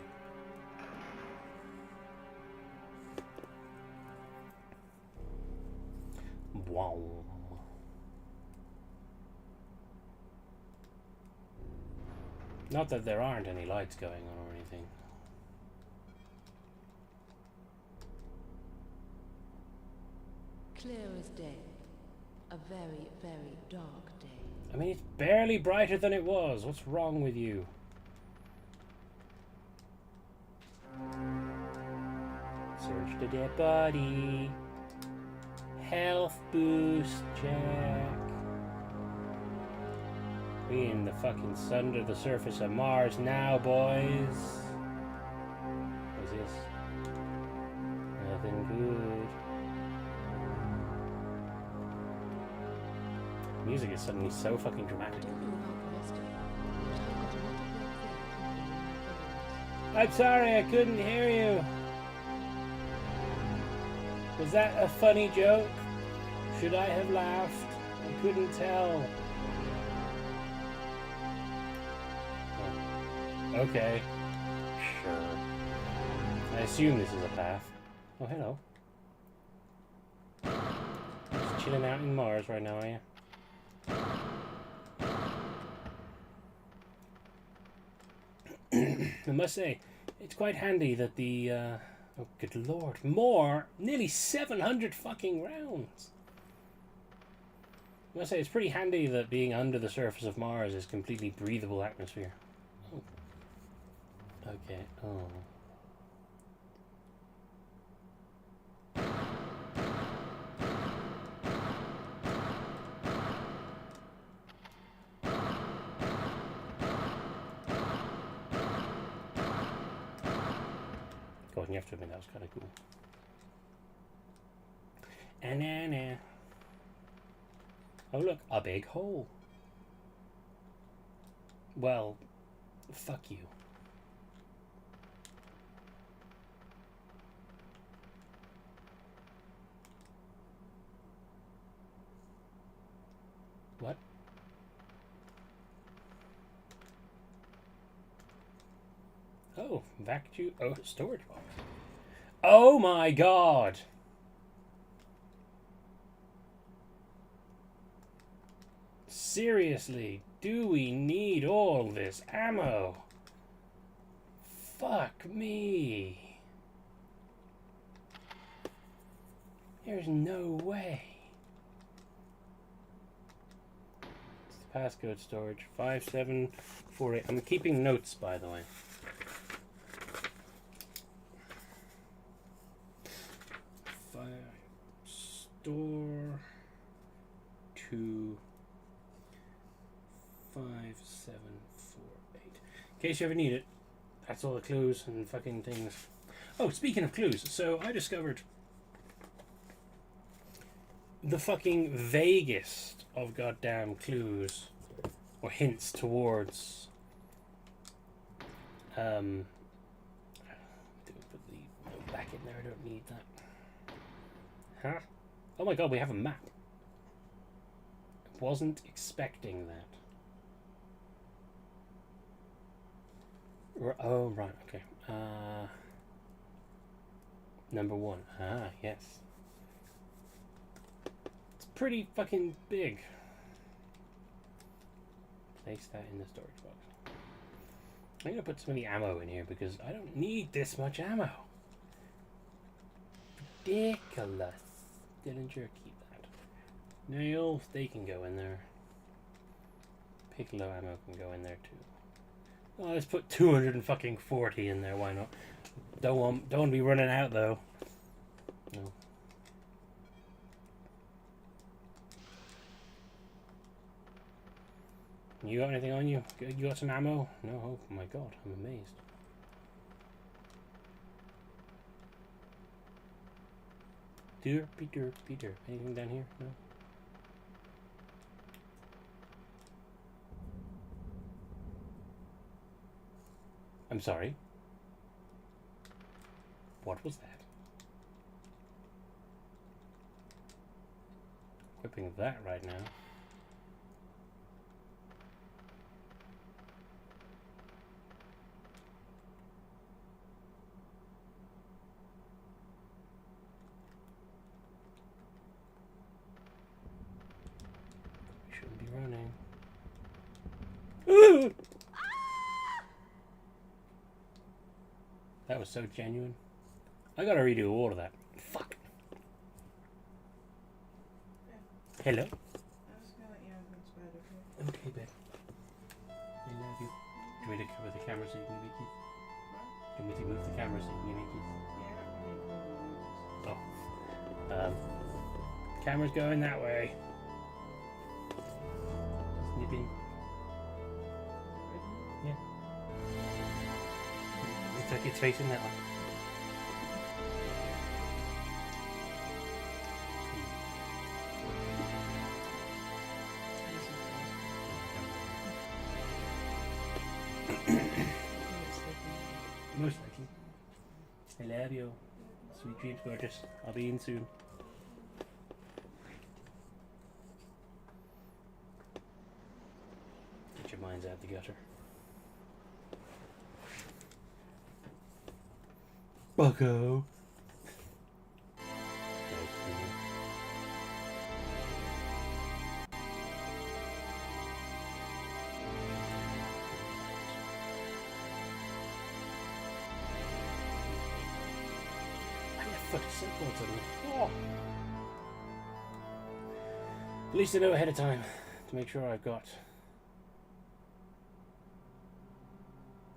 Wow. Not that there aren't any lights going on or anything. Clear as day. A very, very dark day. I mean, it's barely brighter than it was. What's wrong with you? Search the dead body. Health boost check. We in the fucking sun to the surface of Mars now, boys. What's this? Nothing good. Music is suddenly so fucking dramatic. I don't know about the rest of you, but I've got a lot of weird things happening in my I'm sorry, I couldn't hear you. Was that a funny joke? Should I have laughed? I couldn't tell. Oh. Okay. Sure. I assume this is a path. Oh, hello. Just chilling out in Mars right now, are you? I must say, it's quite handy that the, oh good lord, nearly 700 fucking rounds. I must say, it's pretty handy that being under the surface of Mars is completely breathable atmosphere. Oh. Okay, oh. God, you have to admit that was kind of cool. And oh look, a big hole. Well, fuck you. What? Oh, vacuum. Oh, storage box. Oh my god! Seriously, do we need all this ammo? Fuck me. There's no way. It's the passcode storage. 5748. I'm keeping notes, by the way. Store 2 5748. In case you ever need it. That's all the clues and fucking things. Oh, speaking of clues, so I discovered the fucking vaguest of goddamn clues or hints towards do put the note back in there, I don't need that. Huh? Oh my god, we have a map. Wasn't expecting that. Oh, right, okay. Number 1. Ah, yes. It's pretty fucking big. Place that in the storage box. I'm gonna put some of the ammo in here because I don't need this much ammo. Ridiculous. Dillinger, keep that. Nails, they can go in there. Piccolo ammo can go in there too. Oh, let's put 240 in there. Why not? Don't want to be running out though. No. You got anything on you? You got some ammo? No. Oh my god, I'm amazed. Derpy derpy derp. Anything down here? No. I'm sorry. What was that? Equipping that right now. We shouldn't be running. Ooh! That was so genuine. I gotta redo all of that. Fuck. Yeah. Hello? I was gonna let you know if it's bad, okay? Okay, babe. I love you. Do you want me to cover the camera so you can give me a kiss? What? Do you want me to move the camera so you can give me a kiss? Yeah, Oh. Camera's going that way. Snipping. Yeah. Looks like it's facing that way. Most likely. I love you. Sweet dreams, gorgeous. I'll be in soon. Get your minds out the gutter. Bucko. That was cool. I left fucking circles on the floor. At least I know ahead of time to make sure I've got.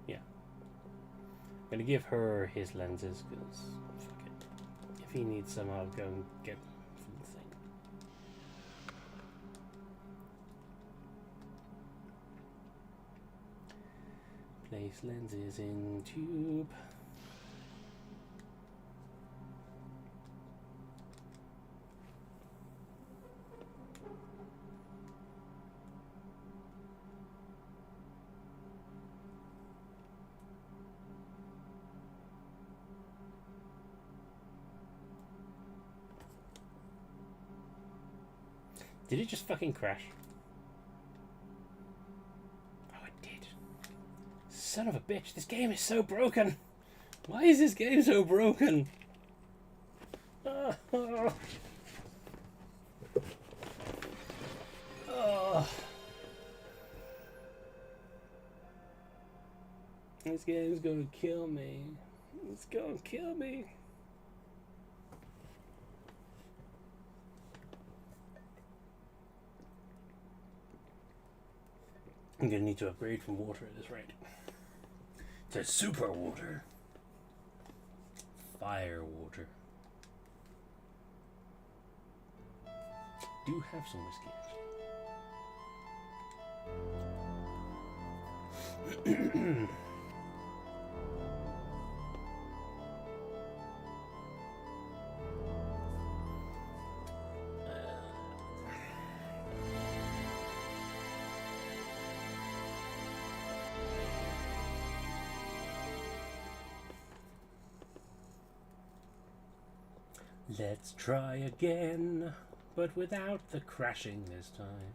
Yeah. I'm gonna give her his lenses because fuck it. If he needs some, I'll go and get them from the thing. Place lenses in tube. Did it just fucking crash? Oh, it did. Son of a bitch, this game is so broken. Why is this game so broken? Oh. Oh. This game's gonna kill me. It's gonna kill me. I'm gonna need to upgrade from water at this rate. To super water. Fire water. Do have some whiskey actually. Let's try again, but without the crashing this time.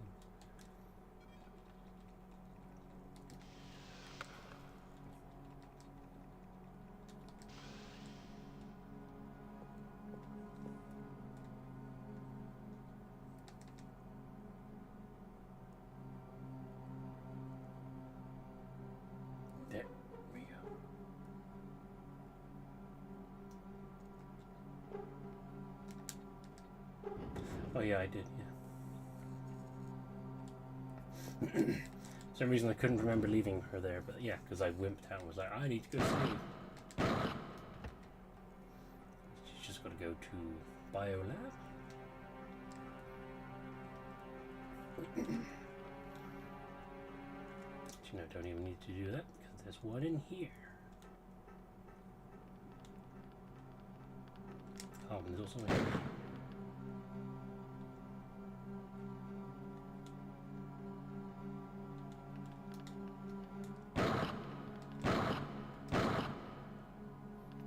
There we go. Oh yeah, I did, yeah. For some reason I couldn't remember leaving her there, but yeah, because I wimped out and was like, I need to go sleep. She's just going to go to Biolab. You know, don't even need to do that, because there's one in here. Oh, and there's also one here.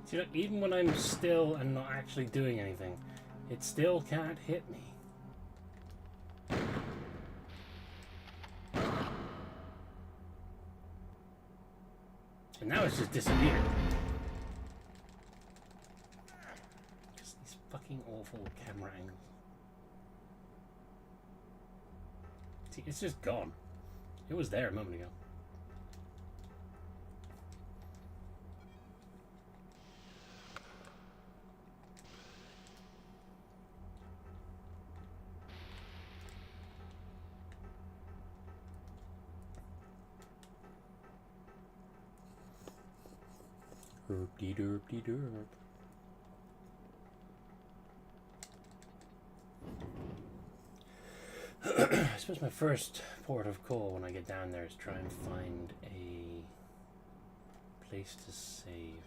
See, look, even when I'm still and not actually doing anything, it still can't hit me. And now it's just disappeared. Just these fucking awful camera angles. See, it's just gone. It was there a moment ago. Derp-de-derp-de-derp. I suppose my first port of call when I get down there is try and find a place to save.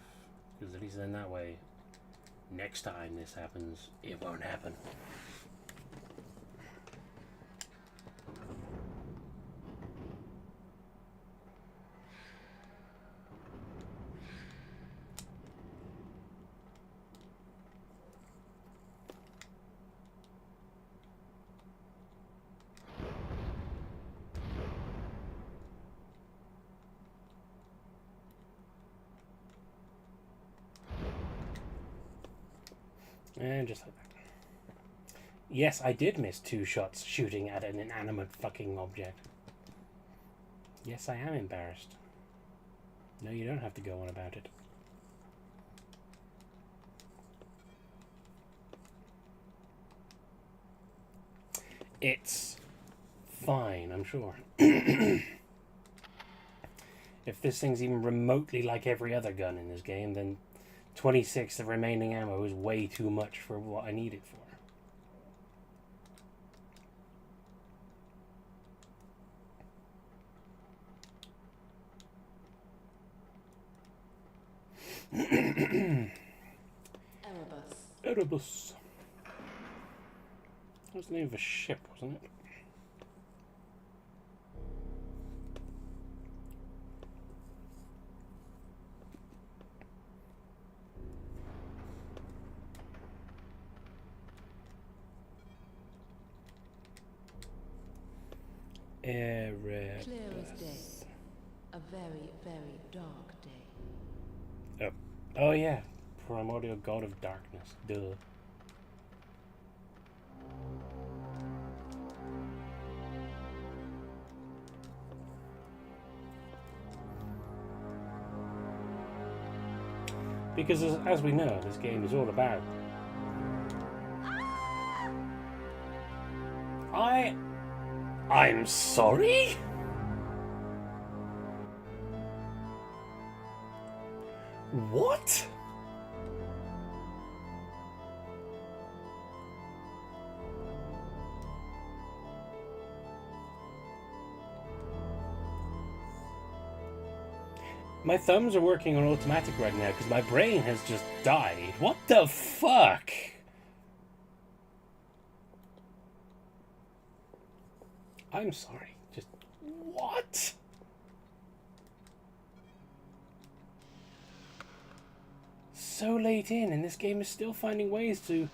Because at least then that way, next time this happens, it won't happen. And just like that. Yes, I did miss 2 shots shooting at an inanimate fucking object. Yes, I am embarrassed. No, you don't have to go on about it. It's fine, I'm sure. If this thing's even remotely like every other gun in this game, then 26 of remaining ammo is way too much for what I need it for. Erebus. That was the name of a ship, wasn't it? Clear as day. Erebus. A very, very dark day. Oh yeah, primordial god of darkness. Duh. Because as we know, this game is all about I'm sorry? What? My thumbs are working on automatic right now because my brain has just died. What the fuck? I'm sorry. Just what? So late in, and this game is still finding ways to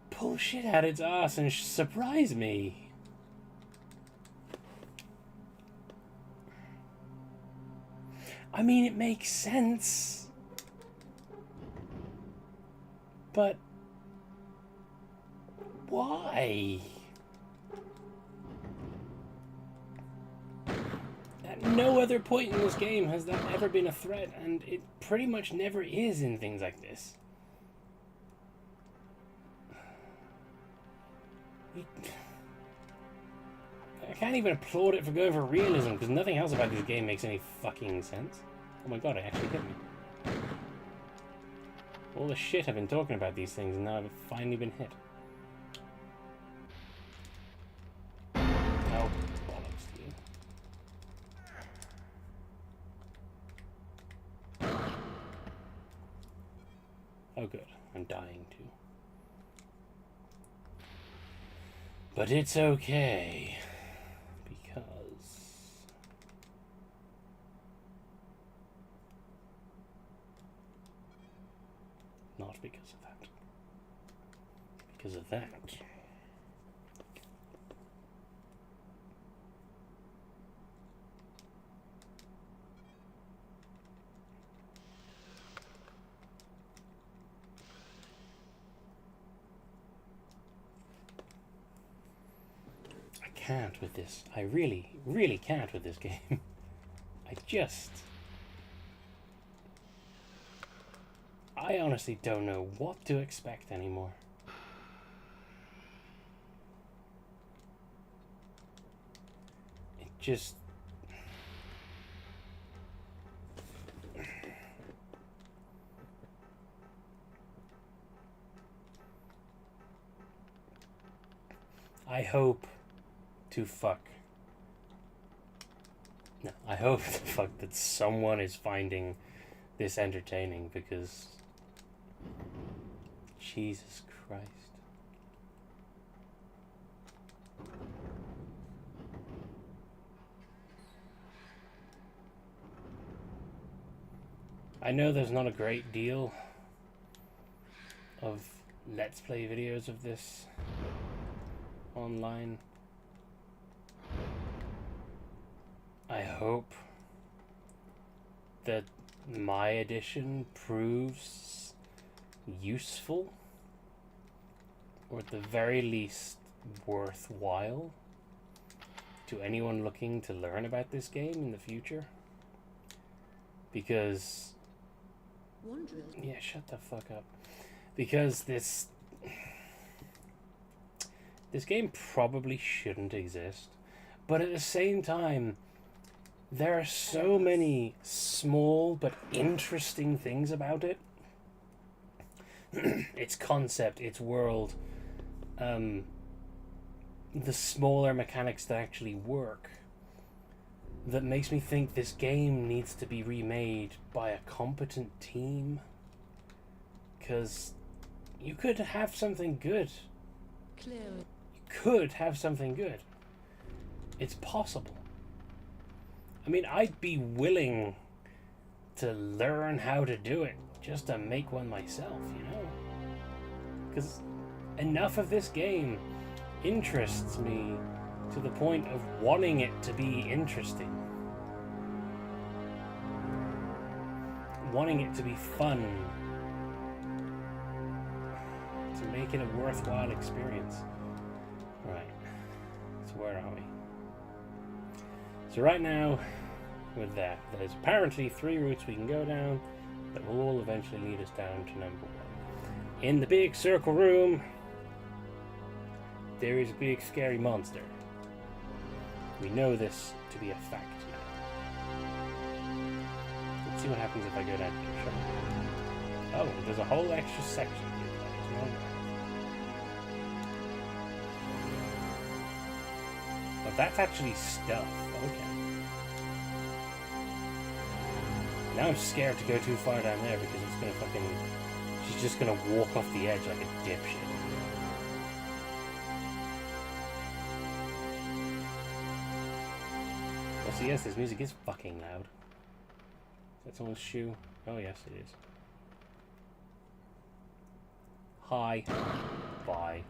pull shit out its ass and surprise me. I mean, it makes sense. But why? At no other point in this game has that ever been a threat, and it pretty much never is in things like this. I can't even applaud it for going for realism, because nothing else about this game makes any fucking sense. Oh my god, it actually hit me. All the shit I've been talking about these things, and now I've finally been hit. Oh, bollocks to you. Oh good, I'm dying too. But it's okay. Not because of that. Because of that. I can't with this. I really, really can't with this game. I honestly don't know what to expect anymore. It just... I hope to fuck. No, I hope to fuck that someone is finding this entertaining, because Jesus Christ. I know there's not a great deal of Let's Play videos of this online. I hope that my edition proves useful, or at the very least worthwhile, to anyone looking to learn about this game in the future. Because... yeah, shut the fuck up. Because this game probably shouldn't exist, but at the same time, there are so many small but interesting things about it. Its concept, its world, the smaller mechanics that actually work, that makes me think this game needs to be remade by a competent team. Because you could have something good. You could have something good. It's possible. I mean, I'd be willing to learn how to do it just to make one myself, you know? Because enough of this game interests me to the point of wanting it to be interesting. Wanting it to be fun. To make it a worthwhile experience. Right. So where are we? So right now, with that, there's apparently 3 routes we can go down that will all eventually lead us down to number 1. In the big circle room, there is a big scary monster. We know this to be a fact now. Let's see what happens if I go down here. Shall we? Oh, there's a whole extra section here. That is not right. But that's actually stuff. Okay. Now I'm scared to go too far down there because it's gonna fucking... She's just gonna walk off the edge like a dipshit. Well, so yes, this music is fucking loud. Is that someone's shoe? Oh yes, it is. Hi. Bye.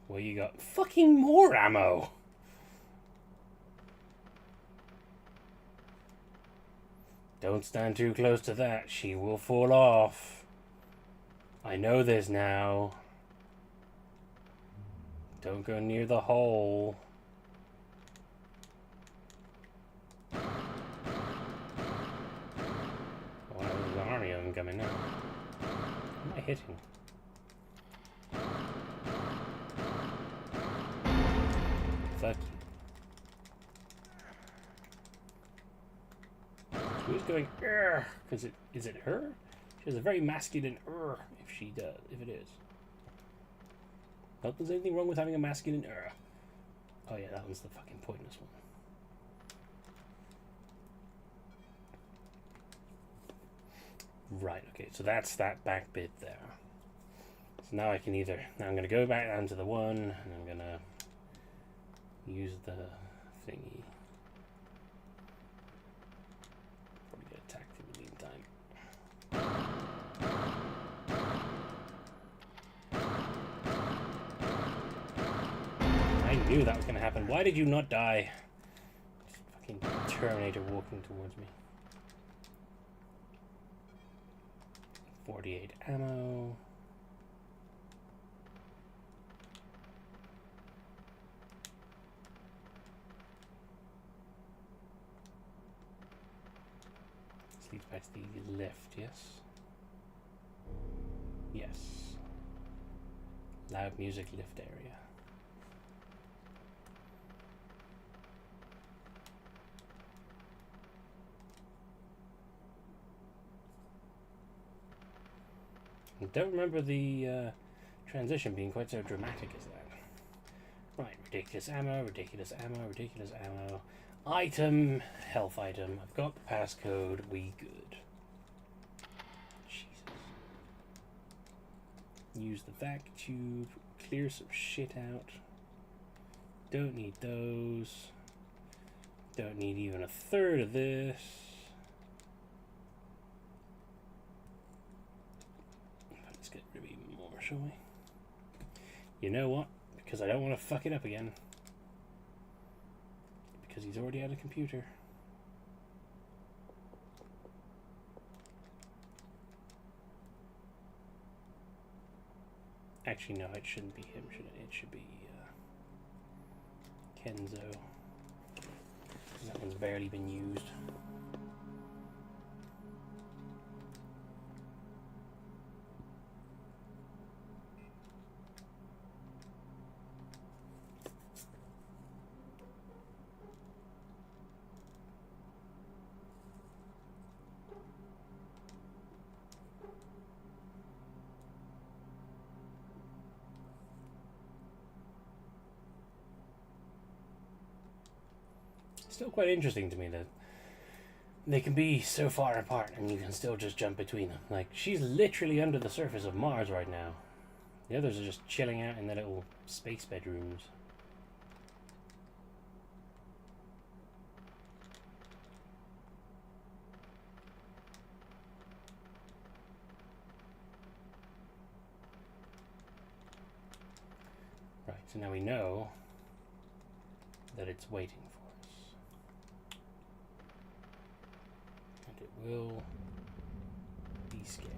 What you got? Fucking more ammo! Don't stand too close to that. She will fall off. I know this now. Don't go near the hole. Oh, there's an army of them coming now. What am I hitting? Fuck you. Who's going because is it her? She has a very masculine if she does, if it is. Not there's anything wrong with having a masculine Oh yeah, that one's the fucking pointless one. Right, okay, so that's that back bit there. So now I can now I'm gonna go back down to the one and I'm gonna use the thingy. I knew that was going to happen. Why did you not die? Fucking Terminator walking towards me. 48 ammo. This leads back to the left, yes? Yes. Loud music lift area. I don't remember the transition being quite so dramatic as that. Right, ridiculous ammo, ridiculous ammo, ridiculous ammo. Item, health item. I've got the passcode, we good. Jesus. Use the vac tube, clear some shit out. Don't need those. Don't need even a third of this. Let's get rid of even more, shall we? You know what? Because I don't want to fuck it up again. Because he's already had a computer. Actually, no, it shouldn't be him, should it? It should be Kenzo. That one's barely been used. Still quite interesting to me that they can be so far apart and you can still just jump between them. Like, she's literally under the surface of Mars right now. The others are just chilling out in their little space bedrooms. So now we know that it's waiting for us. And it will be scary.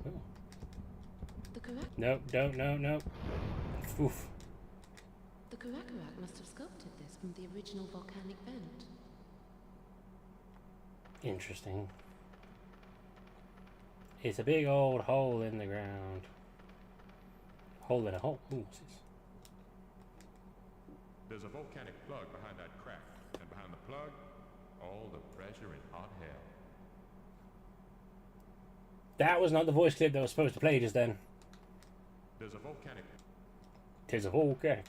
Oh. The Karak Nope, no. Oof. the Karakarak must have sculpted this from the original volcanic vent. Interesting. It's a big old hole in the ground. Hole in a hole. Ooh, what's this? There's a volcanic plug behind that crack, and behind the plug, all the pressure in hot hell. That was not the voice clip that was supposed to play just then. There's a volcanic... Tis a volcanic.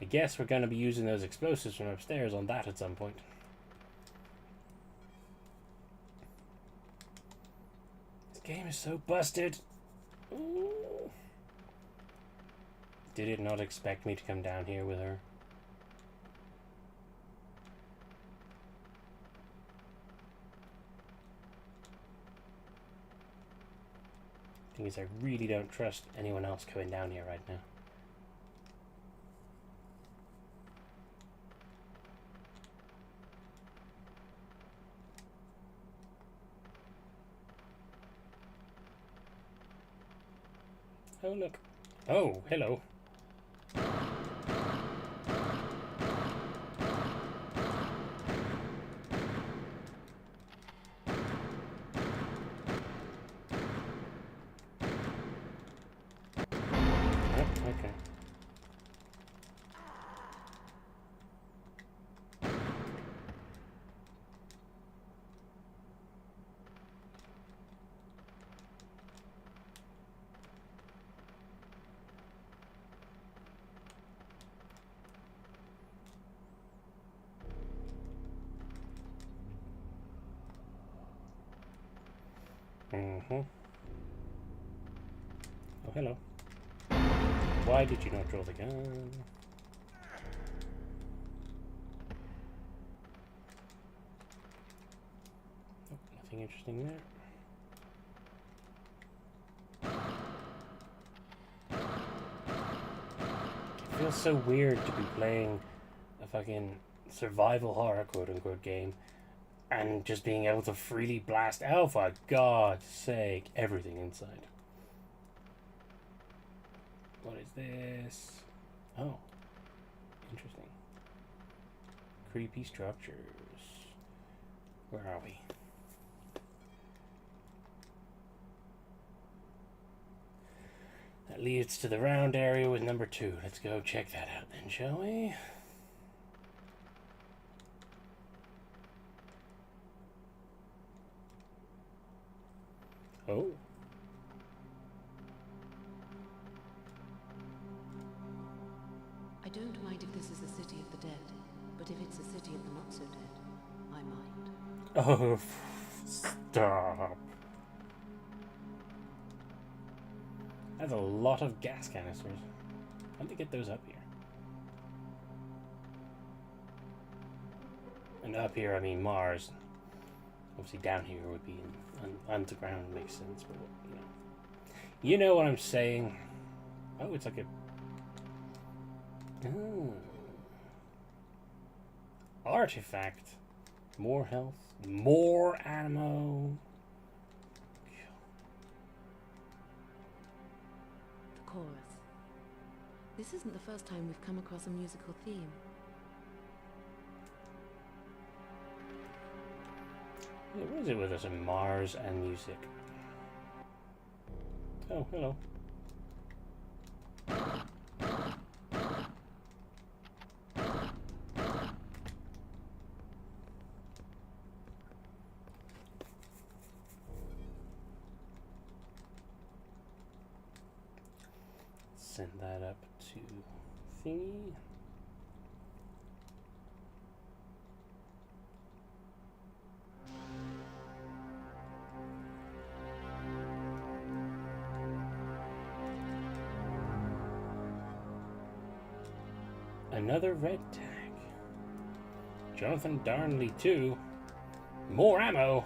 I guess we're going to be using those explosives from upstairs on that at some point. This game is so busted. Ooh. Did it not expect me to come down here with her? Thing is, I really don't trust anyone else going down here right now. Oh, look. Oh, hello. Oh, okay. Mm-hmm. Oh, hello. Why did you not draw the gun? Oh, nothing interesting there. It feels so weird to be playing a fucking survival horror quote-unquote game and just being able to freely blast, oh for God's sake, everything inside. What is this? Oh, interesting. Creepy structures. Where are we? That leads to the round area with number 2. Let's go check that out then, shall we? Oh. I don't mind if this is the city of the dead, but if it's the city of the not so dead, I mind. Oh, stop. That's a lot of gas canisters. How'd they get those up here? And up here, I mean Mars. Obviously down here would be underground, makes sense, but you know. You know what I'm saying. Oh, it's like a... Oh. Artifact. More health. More ammo. The chorus. This isn't the first time we've come across a musical theme. Yeah, what is it with us in Mars and music? Oh, hello. Send that up to thingy. Another red tag. Jonathan Darnley 2. More ammo.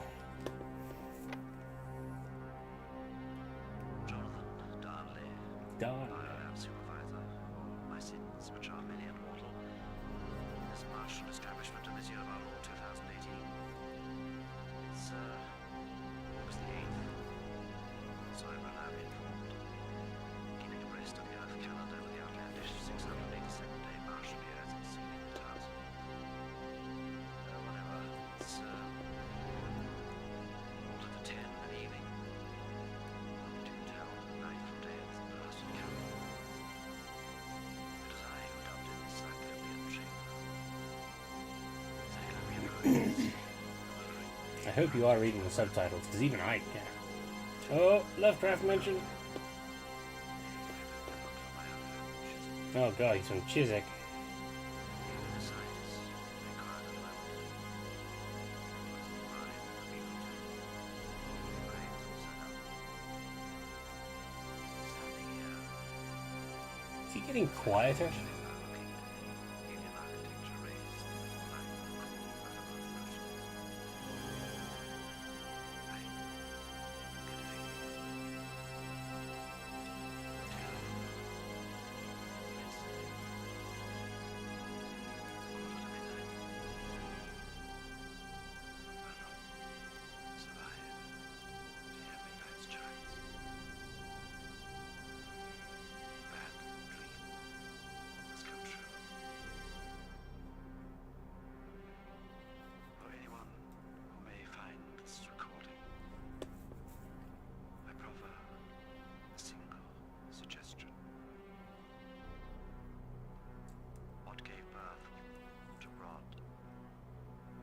Martian establishment in this year of our Lord 2018. It's August the 8th. So I'm reliably informed. Keeping abreast of the Earth calendar with the outlandish 682nd day Martian year as it's seen in the towers. Whatever. It's quarter to 10 in the evening. Not to tell night from day of this Martian calendar. It was I who dubbed it the Cyclopean Chamber. Cyclopean Road. I hope you are reading the subtitles, because even I can't. Oh, Lovecraft mentioned. Oh god, he's from Chiswick. Is he getting quieter?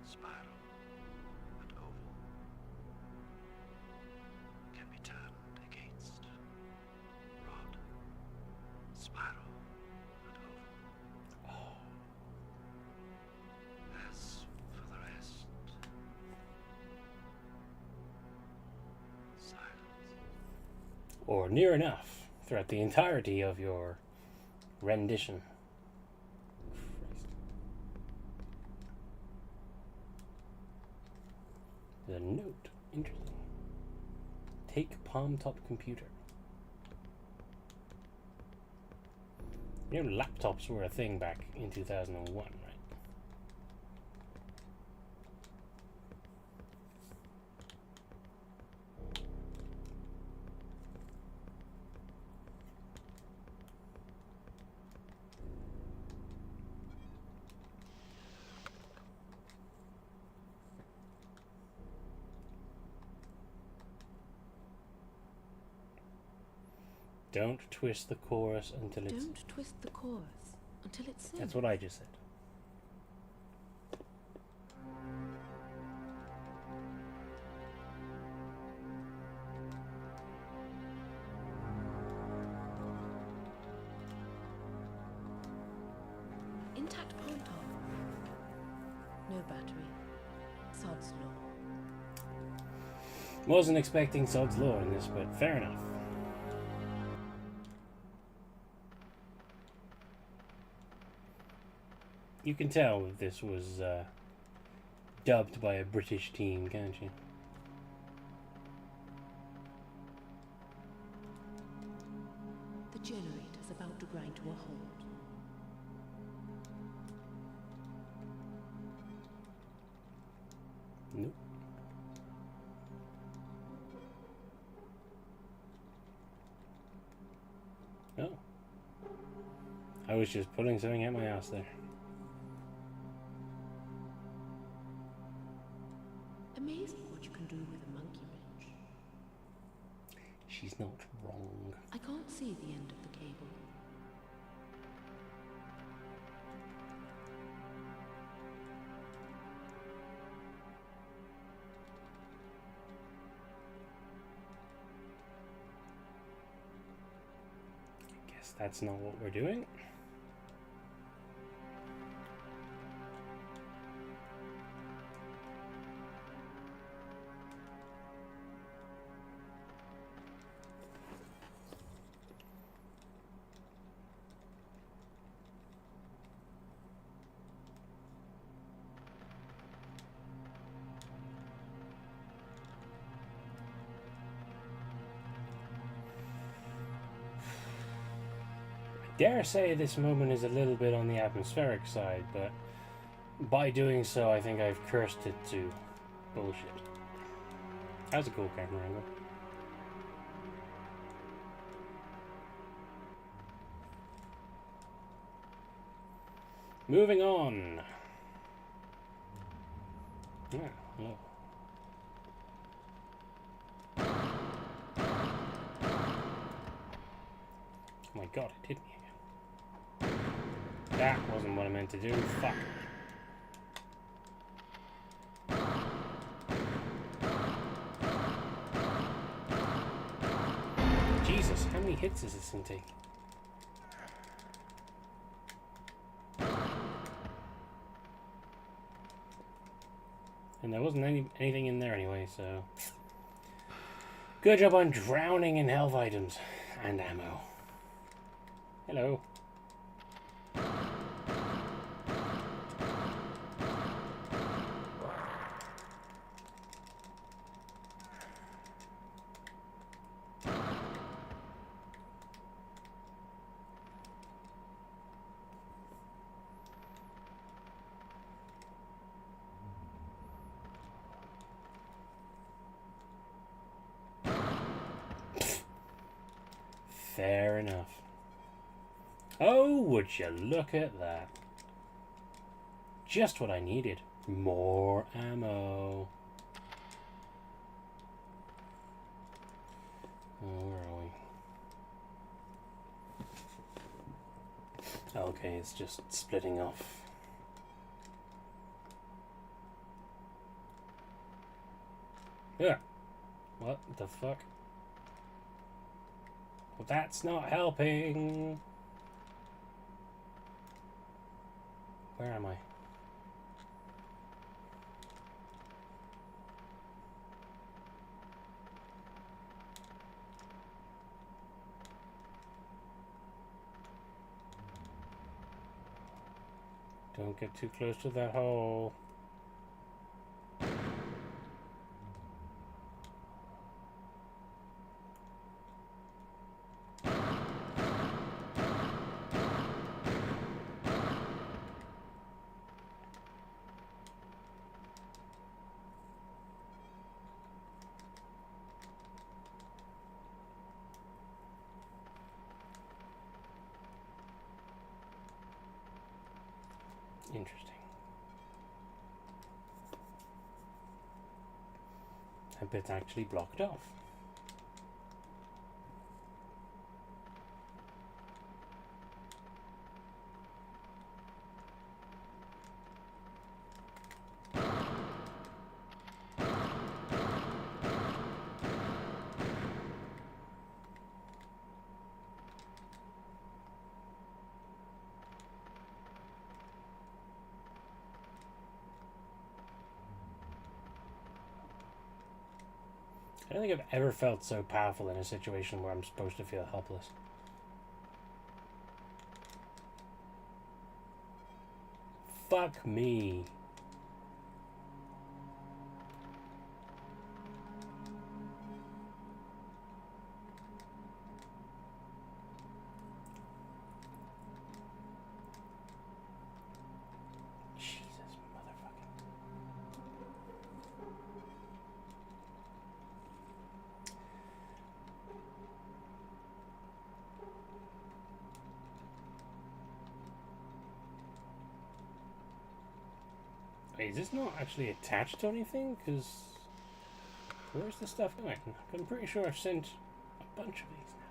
Spiral and oval can be turned against rod, spiral and oval. As for the rest, silence. Or near enough throughout the entirety of your rendition. The note. Interesting. Take palm top computer. You know, laptops were a thing back in 2001, right? Don't twist the chorus until it's... Don't twist the chorus until it's sung. That's what I just said. Intact palm top. No battery. Sod's law. Wasn't expecting Sod's Law in this, but fair enough. You can tell if this was dubbed by a British team, can't you? The generator's about to grind to a halt. Nope. Oh. I was just pulling something out my ass there. Amazing what you can do with a monkey wrench. She's not wrong. I can't see the end of the cable. Guess that's not what we're doing. Dare say this moment is a little bit on the atmospheric side, but by doing so, I think I've cursed it to bullshit. That was a cool camera angle. Moving on. Yeah, hello. Oh my god, it hit me again. That wasn't what I meant to do. Fuck. Jesus, how many hits is this thing taking? And there wasn't anything in there anyway, so... Good job on drowning in health items and ammo. Hello. Fair enough. Oh, would you look at that. Just what I needed. More ammo. Oh, where are we? Okay, it's just splitting off. Yeah. What the fuck? Well, that's not helping. Where am I? Don't get too close to that hole. Interesting. That bit's actually blocked off. I don't think I've ever felt so powerful in a situation where I'm supposed to feel helpless. Fuck me. Jesus, motherfucking. Wait, is this not actually attached to anything? Because where's the stuff going? I'm pretty sure I've sent a bunch of these now.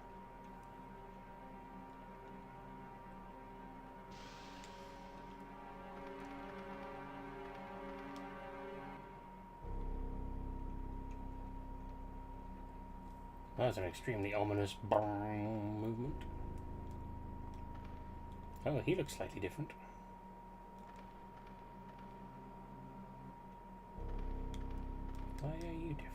That was an extremely ominous bang movement. Oh, he looks slightly different. Why are you different?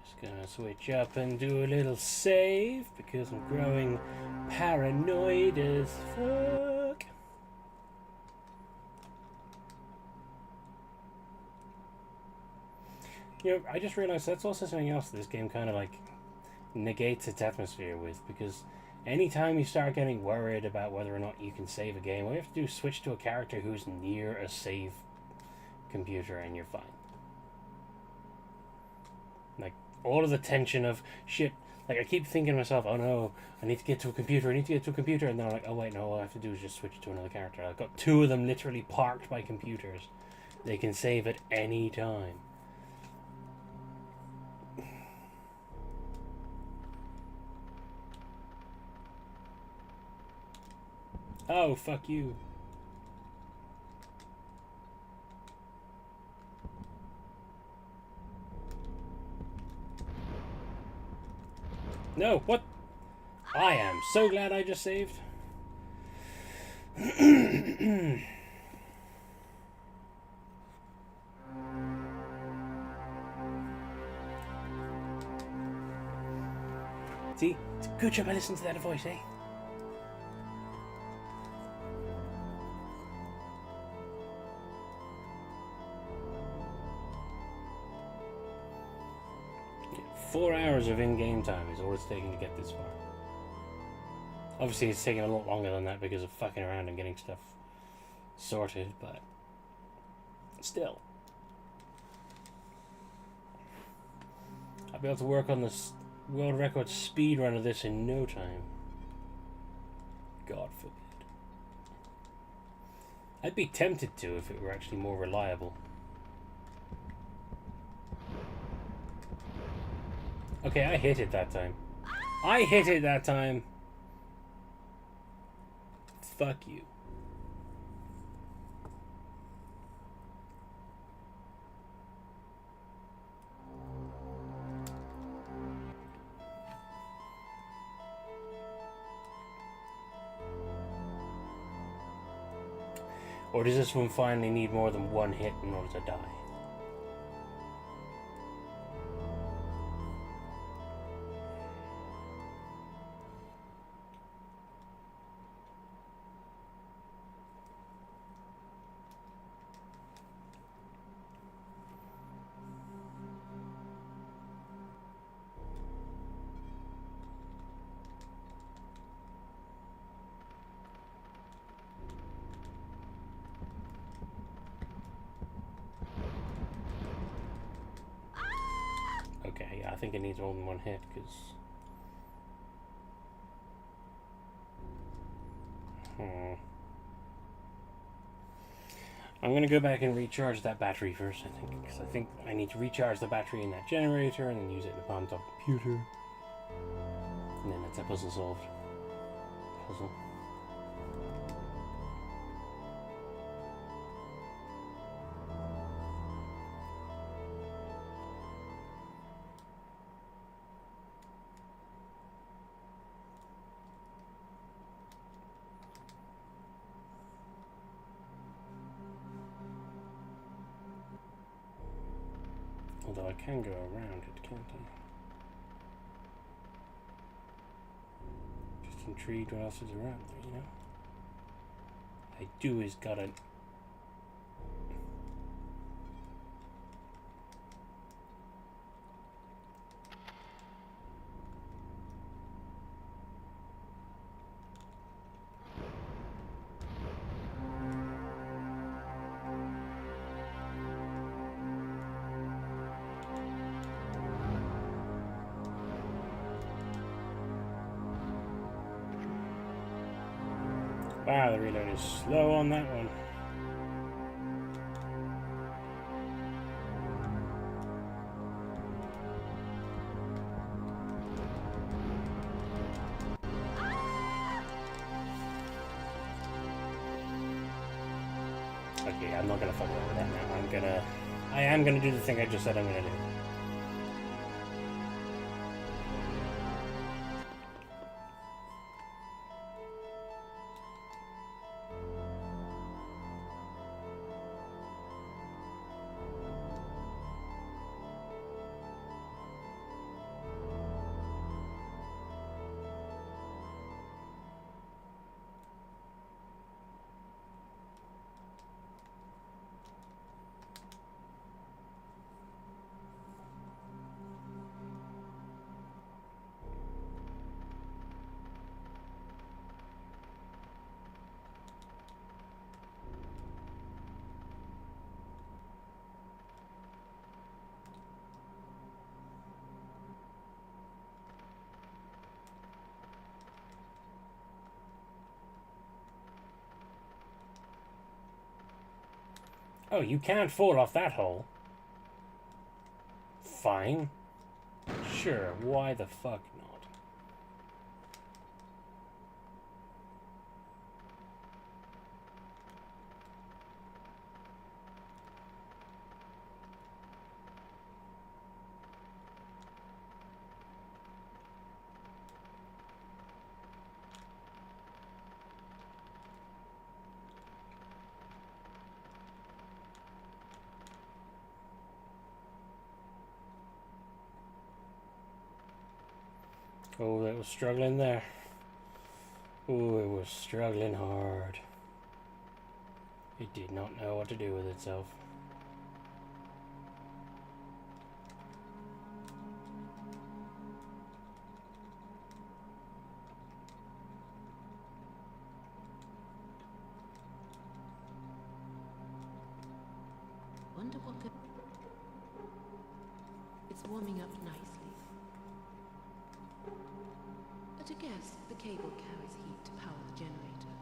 Just gonna switch up and do a little save because I'm growing Paranoid as fuck. You know, I just realized that's also something else this game kind of like negates its atmosphere with, because anytime you start getting worried about whether or not you can save a game, all you have to do is switch to a character who's near a save computer and you're fine. Like, all of the tension of shit, like I keep thinking to myself, oh no, I need to get to a computer, and then I'm like, oh wait, no, all I have to do is just switch to another character. I've got two of them literally parked by computers. They can save at any time. Oh, fuck you. No, what? I am so glad I just saved. See? It's a good job I listened to that voice, eh? Yeah, 4 hours of in-game time is all it's taking to get this far. Obviously, it's taking a lot longer than that because of fucking around and getting stuff sorted, but still. I'll be able to work on this world record speed run of this in no time. God forbid. I'd be tempted to if it were actually more reliable. Okay, I hit it that time. I hit it that time! Fuck you. Or does this one finally need more than one hit in order to die? Okay, yeah, I think it needs more than one hit, because... I'm gonna go back and recharge that battery first, I think, because I think I need to recharge the battery in that generator and then use it in the palm-top computer. And then that's that puzzle solved. Puzzle. Although I can go around it, can't I? Just intrigued what else is around there, you know? I do is gotta... Wow, the reload is slow on that one. Okay, I'm not gonna fuck over that now. I am gonna do the thing I just said I'm gonna do. Oh, you can't fall off that hole. Fine. Sure, why the fuck not? Oh, that was struggling there. Oh, it was struggling hard. It did not know what to do with itself. Wonder what could... It's warming up nicely. At a guess, the cable carries heat to power the generator.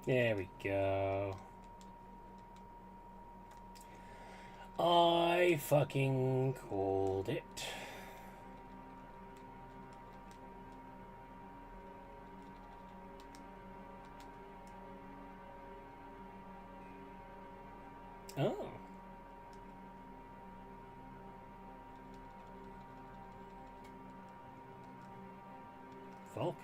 There we go. I fucking called it. Oh. Vulcanism.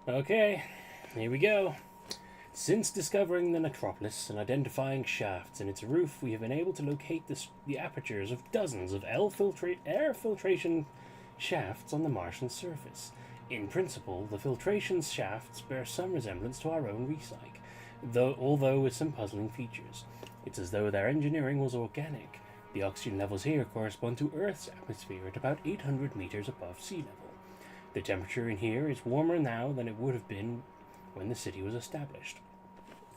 Yeah. Okay, here we go. Since discovering the necropolis and identifying shafts in its roof, we have been able to locate the apertures of dozens of air filtration shafts on the Martian surface. In principle, the filtration shafts bear some resemblance to our own recyc, although with some puzzling features. It's as though their engineering was organic. The oxygen levels here correspond to Earth's atmosphere at about 800 meters above sea level. The temperature in here is warmer now than it would have been when the city was established,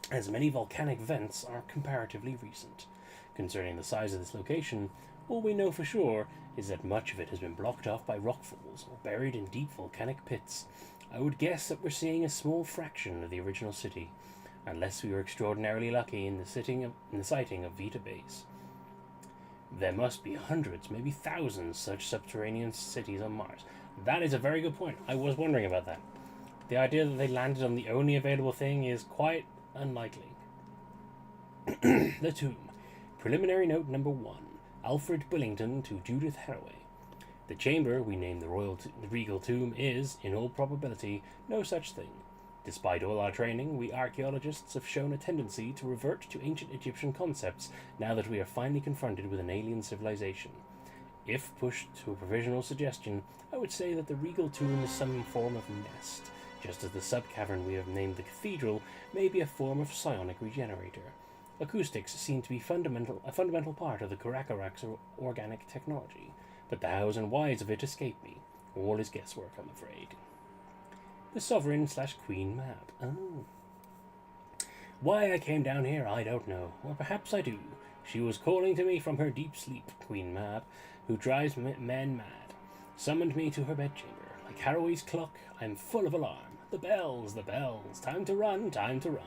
as many volcanic vents are comparatively recent. Concerning the size of this location, all we know for sure is that much of it has been blocked off by rockfalls or buried in deep volcanic pits. I would guess that we're seeing a small fraction of the original city, unless we were extraordinarily lucky in the sighting of Vita Base. There must be hundreds, maybe thousands, such subterranean cities on Mars. That is a very good point. I was wondering about that. The idea that they landed on the only available thing is quite unlikely. The Tomb. Preliminary note number 1. Alfred Billington to Judith Haraway. The chamber we name the Regal Tomb is, in all probability, no such thing. Despite all our training, we archaeologists have shown a tendency to revert to ancient Egyptian concepts now that we are finally confronted with an alien civilization. If pushed to a provisional suggestion, I would say that the Regal Tomb is some form of nest, just as the sub-cavern we have named the Cathedral may be a form of psionic regenerator. Acoustics seem to be a fundamental part of the Karakorak's organic technology, but the hows and whys of it escape me. All is guesswork, I'm afraid. The Sovereign/Queen map. Oh. Why I came down here, I don't know. Or perhaps I do. She was calling to me from her deep sleep, Queen Mab, who drives men mad. Summoned me to her bedchamber. Like Haraway's clock, I'm full of alarm. The bells, the bells. Time to run, time to run.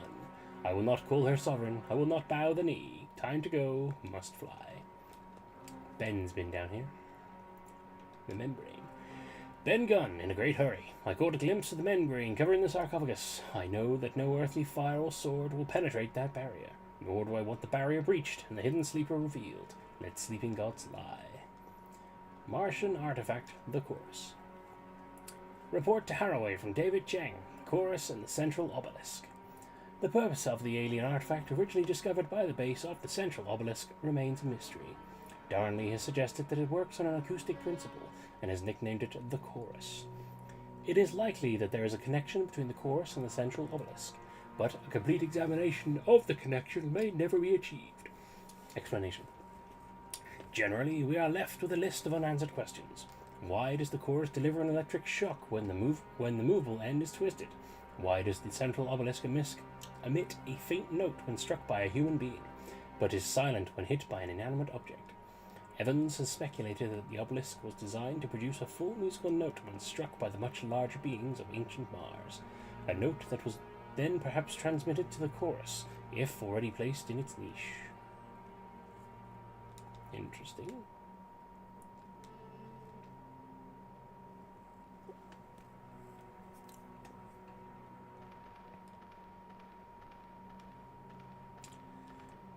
I will not call her sovereign. I will not bow the knee. Time to go, must fly. Ben's been down here. The membrane. Ben Gunn, in a great hurry. I caught a glimpse of the membrane covering the sarcophagus. I know that no earthly fire or sword will penetrate that barrier. Nor do I want the barrier breached and the hidden sleeper revealed. Let sleeping gods lie. Martian artifact, the Chorus. Report to Haraway from David Cheng, the Chorus and the Central Obelisk. The purpose of the alien artifact originally discovered by the base of the Central Obelisk remains a mystery. Darnley has suggested that it works on an acoustic principle and has nicknamed it the Chorus. It is likely that there is a connection between the Chorus and the Central Obelisk, but a complete examination of the connection may never be achieved. Explanation. Generally, we are left with a list of unanswered questions. Why does the Chorus deliver an electric shock when the movable end is twisted? Why does the Central Obelisk emit a faint note when struck by a human being, but is silent when hit by an inanimate object? Evans has speculated that the obelisk was designed to produce a full musical note when struck by the much larger beings of ancient Mars, a note that was then perhaps transmitted to the chorus, if already placed in its niche. Interesting.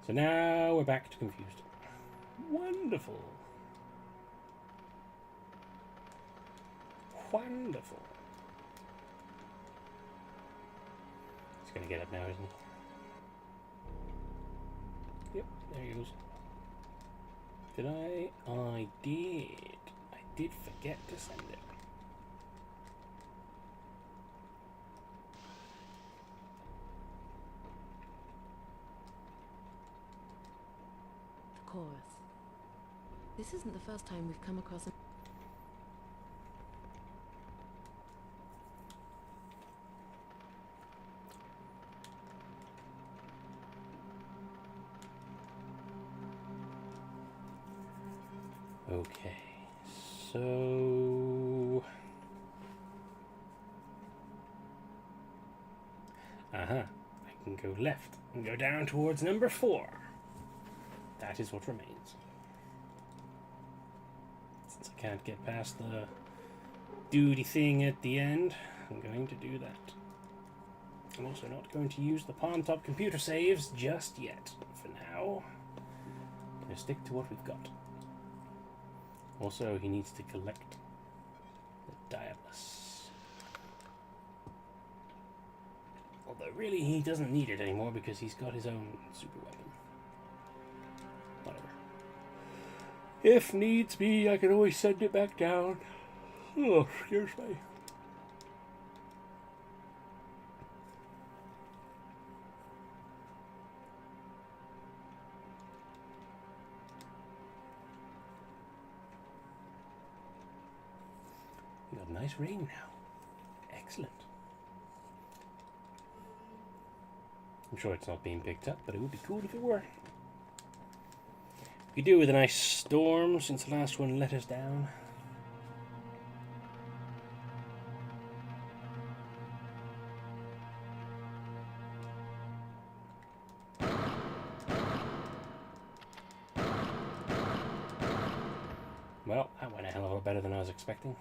So now we're back to confused. Wonderful. Wonderful. He's gonna get up now, isn't he? Yep, there he goes. Did I? I did. I did forget to send it. The chorus. This isn't the first time we've come across a... Okay, so... I can go left and go down towards number 4. That is what remains. Since I can't get past the duty thing at the end, I'm going to do that. I'm also not going to use the palm top computer saves just yet. For now, I'm going to stick to what we've got. Also, he needs to collect the Diabolus. Although, really, he doesn't need it anymore because he's got his own super weapon. Whatever. If needs be, I can always send it back down. Oh, excuse me. We got a nice rain now. Excellent. I'm sure it's not being picked up, but it would be cool if it were. We could do with a nice storm since the last one let us down. Well, that went a hell of a lot better than I was expecting.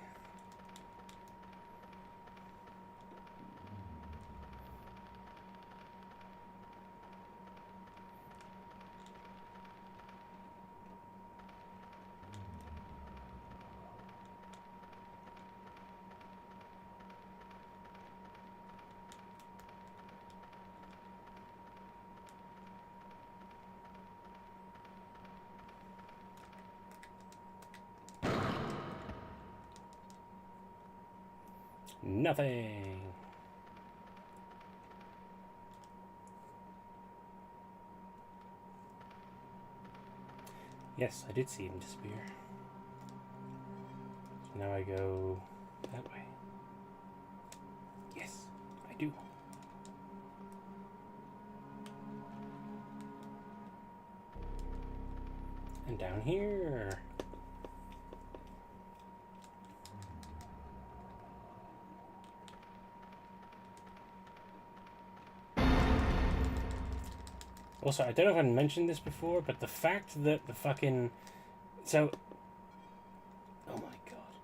Nothing. Yes, I did see him disappear. So now I go that way. Yes, I do. And down here. Also, I don't know if I mentioned this before, but the fact that the fucking... So... Oh my god.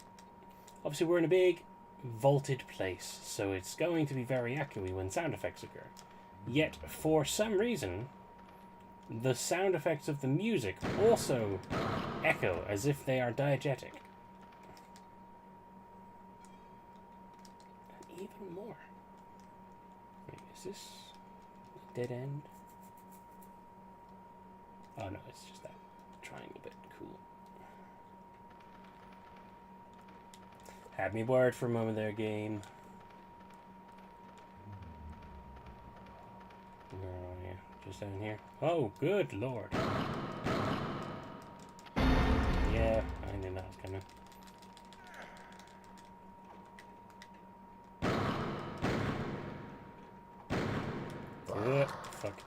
Obviously we're in a big vaulted place, so it's going to be very echoey when sound effects occur. Yet, for some reason, the sound effects of the music also echo as if they are diegetic. And even more. Wait, is this a dead end? Oh no, it's just that triangle bit. Cool. Had me worried for a moment there, game. Where are you? Just down here. Oh, good lord. Yeah, I knew that was coming. Fuck.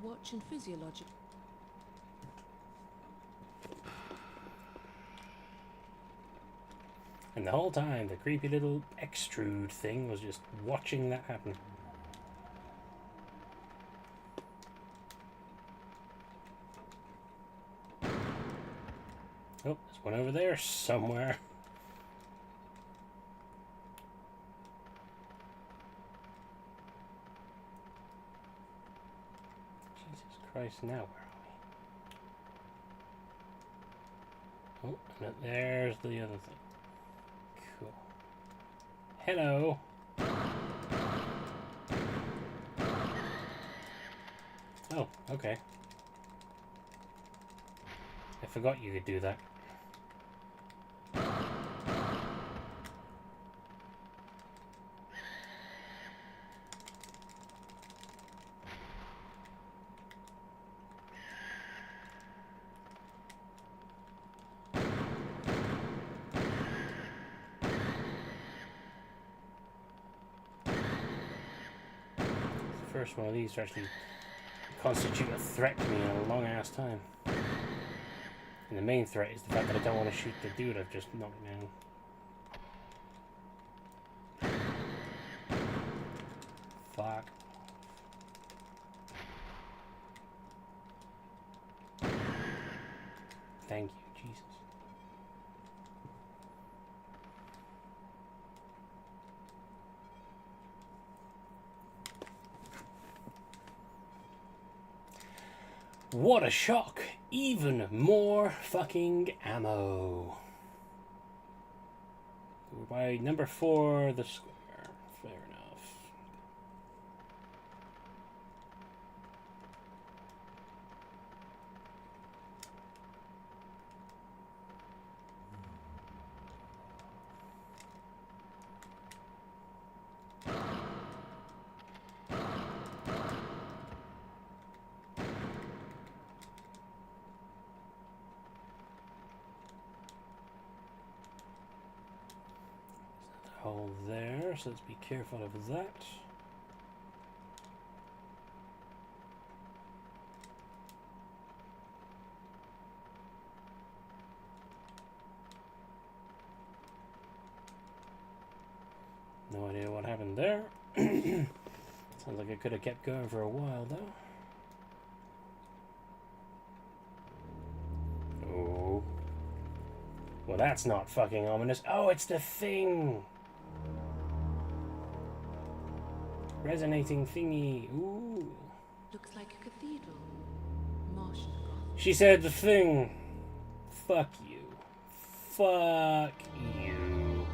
watch and physiologic. And the whole time, the creepy little extrude thing was just watching that happen. Oh, there's one over there somewhere. Jesus Christ, now where are we? Oh, and there's the other thing. Cool. Hello. Oh, okay. I forgot you could do that. First one of these to actually constitute a threat to me in a long ass time. And the main threat is the fact that I don't want to shoot the dude I've just knocked down. Fuck. Thank you, Jesus. What a shock! Even more fucking ammo. We're by number 4, the square. Fair enough. Hole there, so let's be careful of that. No idea what happened there. Sounds like I could have kept going for a while though. Oh. Well, that's not fucking ominous. Oh, it's the thing! Resonating thingy. Ooh. Looks like a cathedral. Martian Gothic. She said the thing. Fuck you. Fuck you.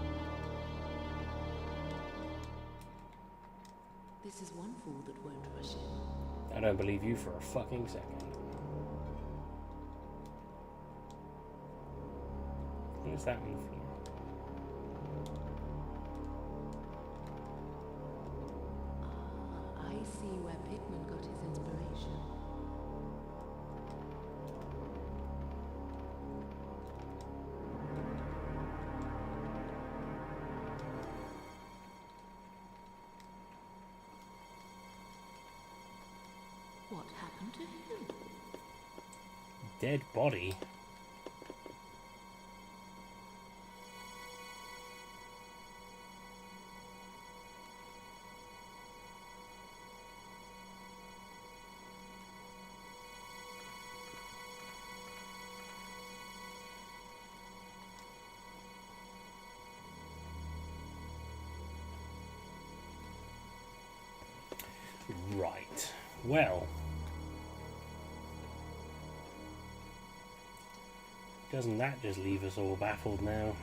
This is one fool that won't rush in. I don't believe you for a fucking second. What does that mean for you? I see where Pickman got his inspiration. What happened to him? Dead body? Right. Well. Doesn't that just leave us all baffled now?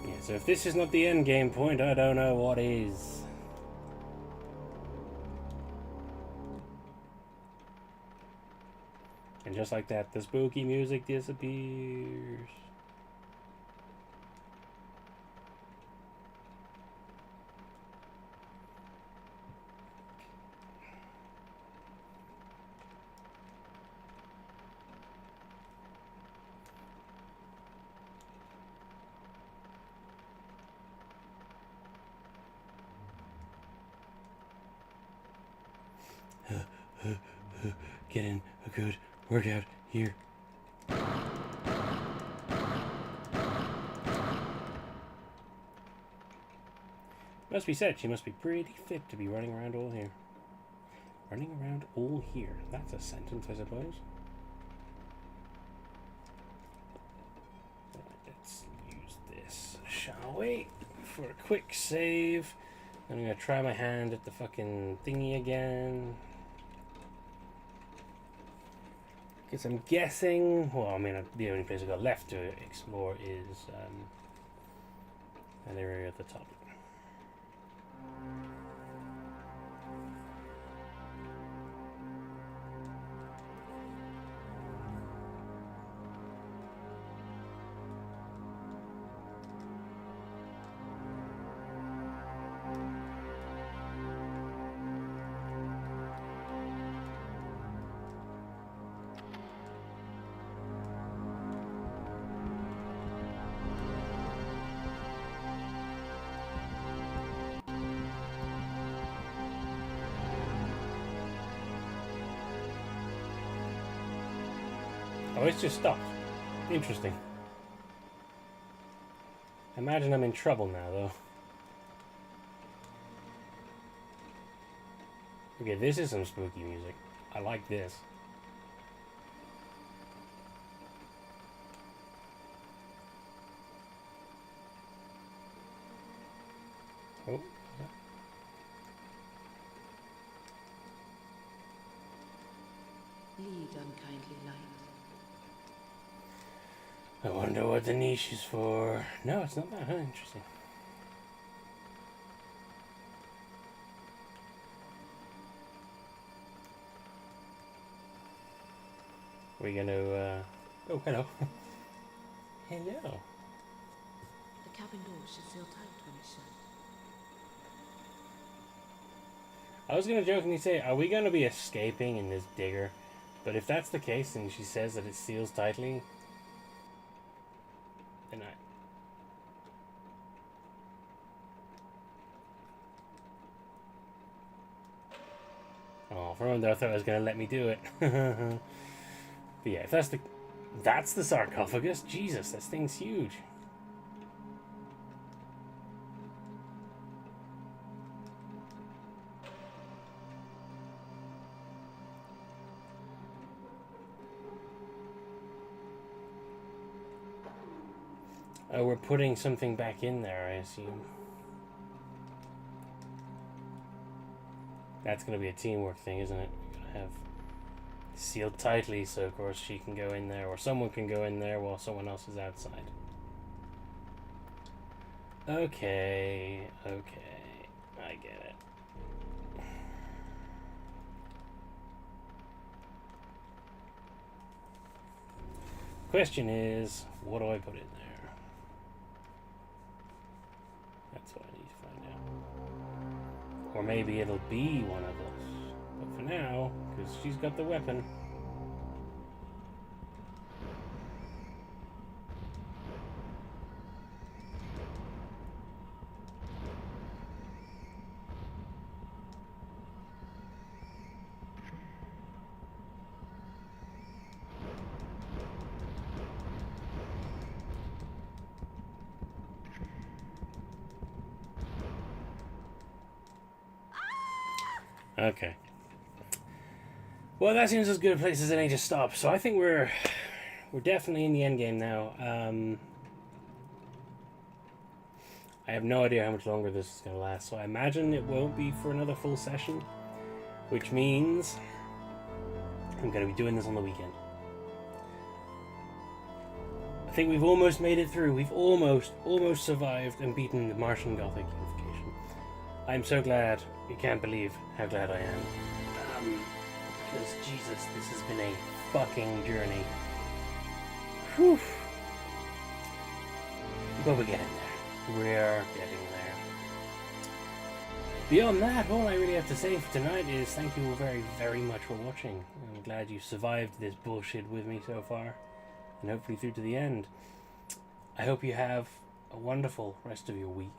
Yeah, so if this is not the end game point, I don't know what is. And just like that, the spooky music disappears. get in a good workout here. Must be said, she must be pretty fit to be running around all here. Running around all here. That's a sentence, I suppose. Let's use this, shall we? For a quick save. I'm gonna try my hand at the fucking thingy again. Because I'm guessing, well, I mean, the only place I've got left to explore is that area at the top. Oh, it's just stopped. Interesting. Imagine I'm in trouble now, though. Okay, this is some spooky music. I like this. Oh. Lead, unkindly light. I wonder what the niche is for. No, it's not that, huh? Interesting. We're gonna, oh, hello. Hello. The cabin door should seal tight when it's shut. I was gonna jokingly say, are we gonna be escaping in this digger? But if that's the case and she says that it seals tightly, then oh, for a moment there I thought I was gonna let me do it. But yeah, if that's the sarcophagus. Jesus, this thing's huge. Oh, we're putting something back in there, I assume. That's going to be a teamwork thing, isn't it? We're going to have sealed tightly, so of course she can go in there, or someone can go in there while someone else is outside. Okay, okay, I get it. Question is, what do I put in there? That's what I need to find out. Or maybe it'll be one of us. But for now, because she's got the weapon. Okay. Well, that seems as good a place as any to stop. So I think we're definitely in the end game now. I have no idea how much longer this is going to last, so I imagine it won't be for another full session, which means I'm going to be doing this on the weekend. I think we've almost made it through. We've almost survived and beaten the Martian Gothic Unification. I'm so glad. You can't believe how glad I am. Because, Jesus, this has been a fucking journey. Whew. But we're getting there. We're getting there. Beyond that, all I really have to say for tonight is thank you all very, very much for watching. I'm glad you survived this bullshit with me so far. And hopefully through to the end. I hope you have a wonderful rest of your week.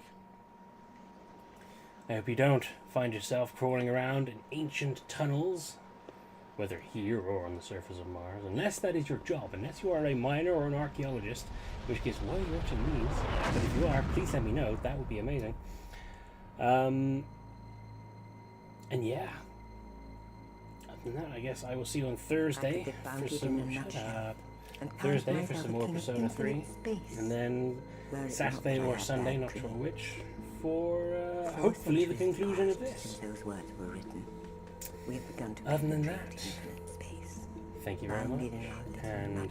I hope you don't find yourself crawling around in ancient tunnels whether here or on the surface of Mars, unless that is your job, unless you are a miner or an archaeologist, in which case, why are you watching these? But if you are, please let me know. That would be amazing. And yeah, other than that, I guess I will see you on Thursday for some Thursday for some more Persona 3, and then Saturday or Sunday, not sure which, for hopefully the conclusion of this. Those words were written. We have begun to Other than penetrate that, infinite space. thank you very much, and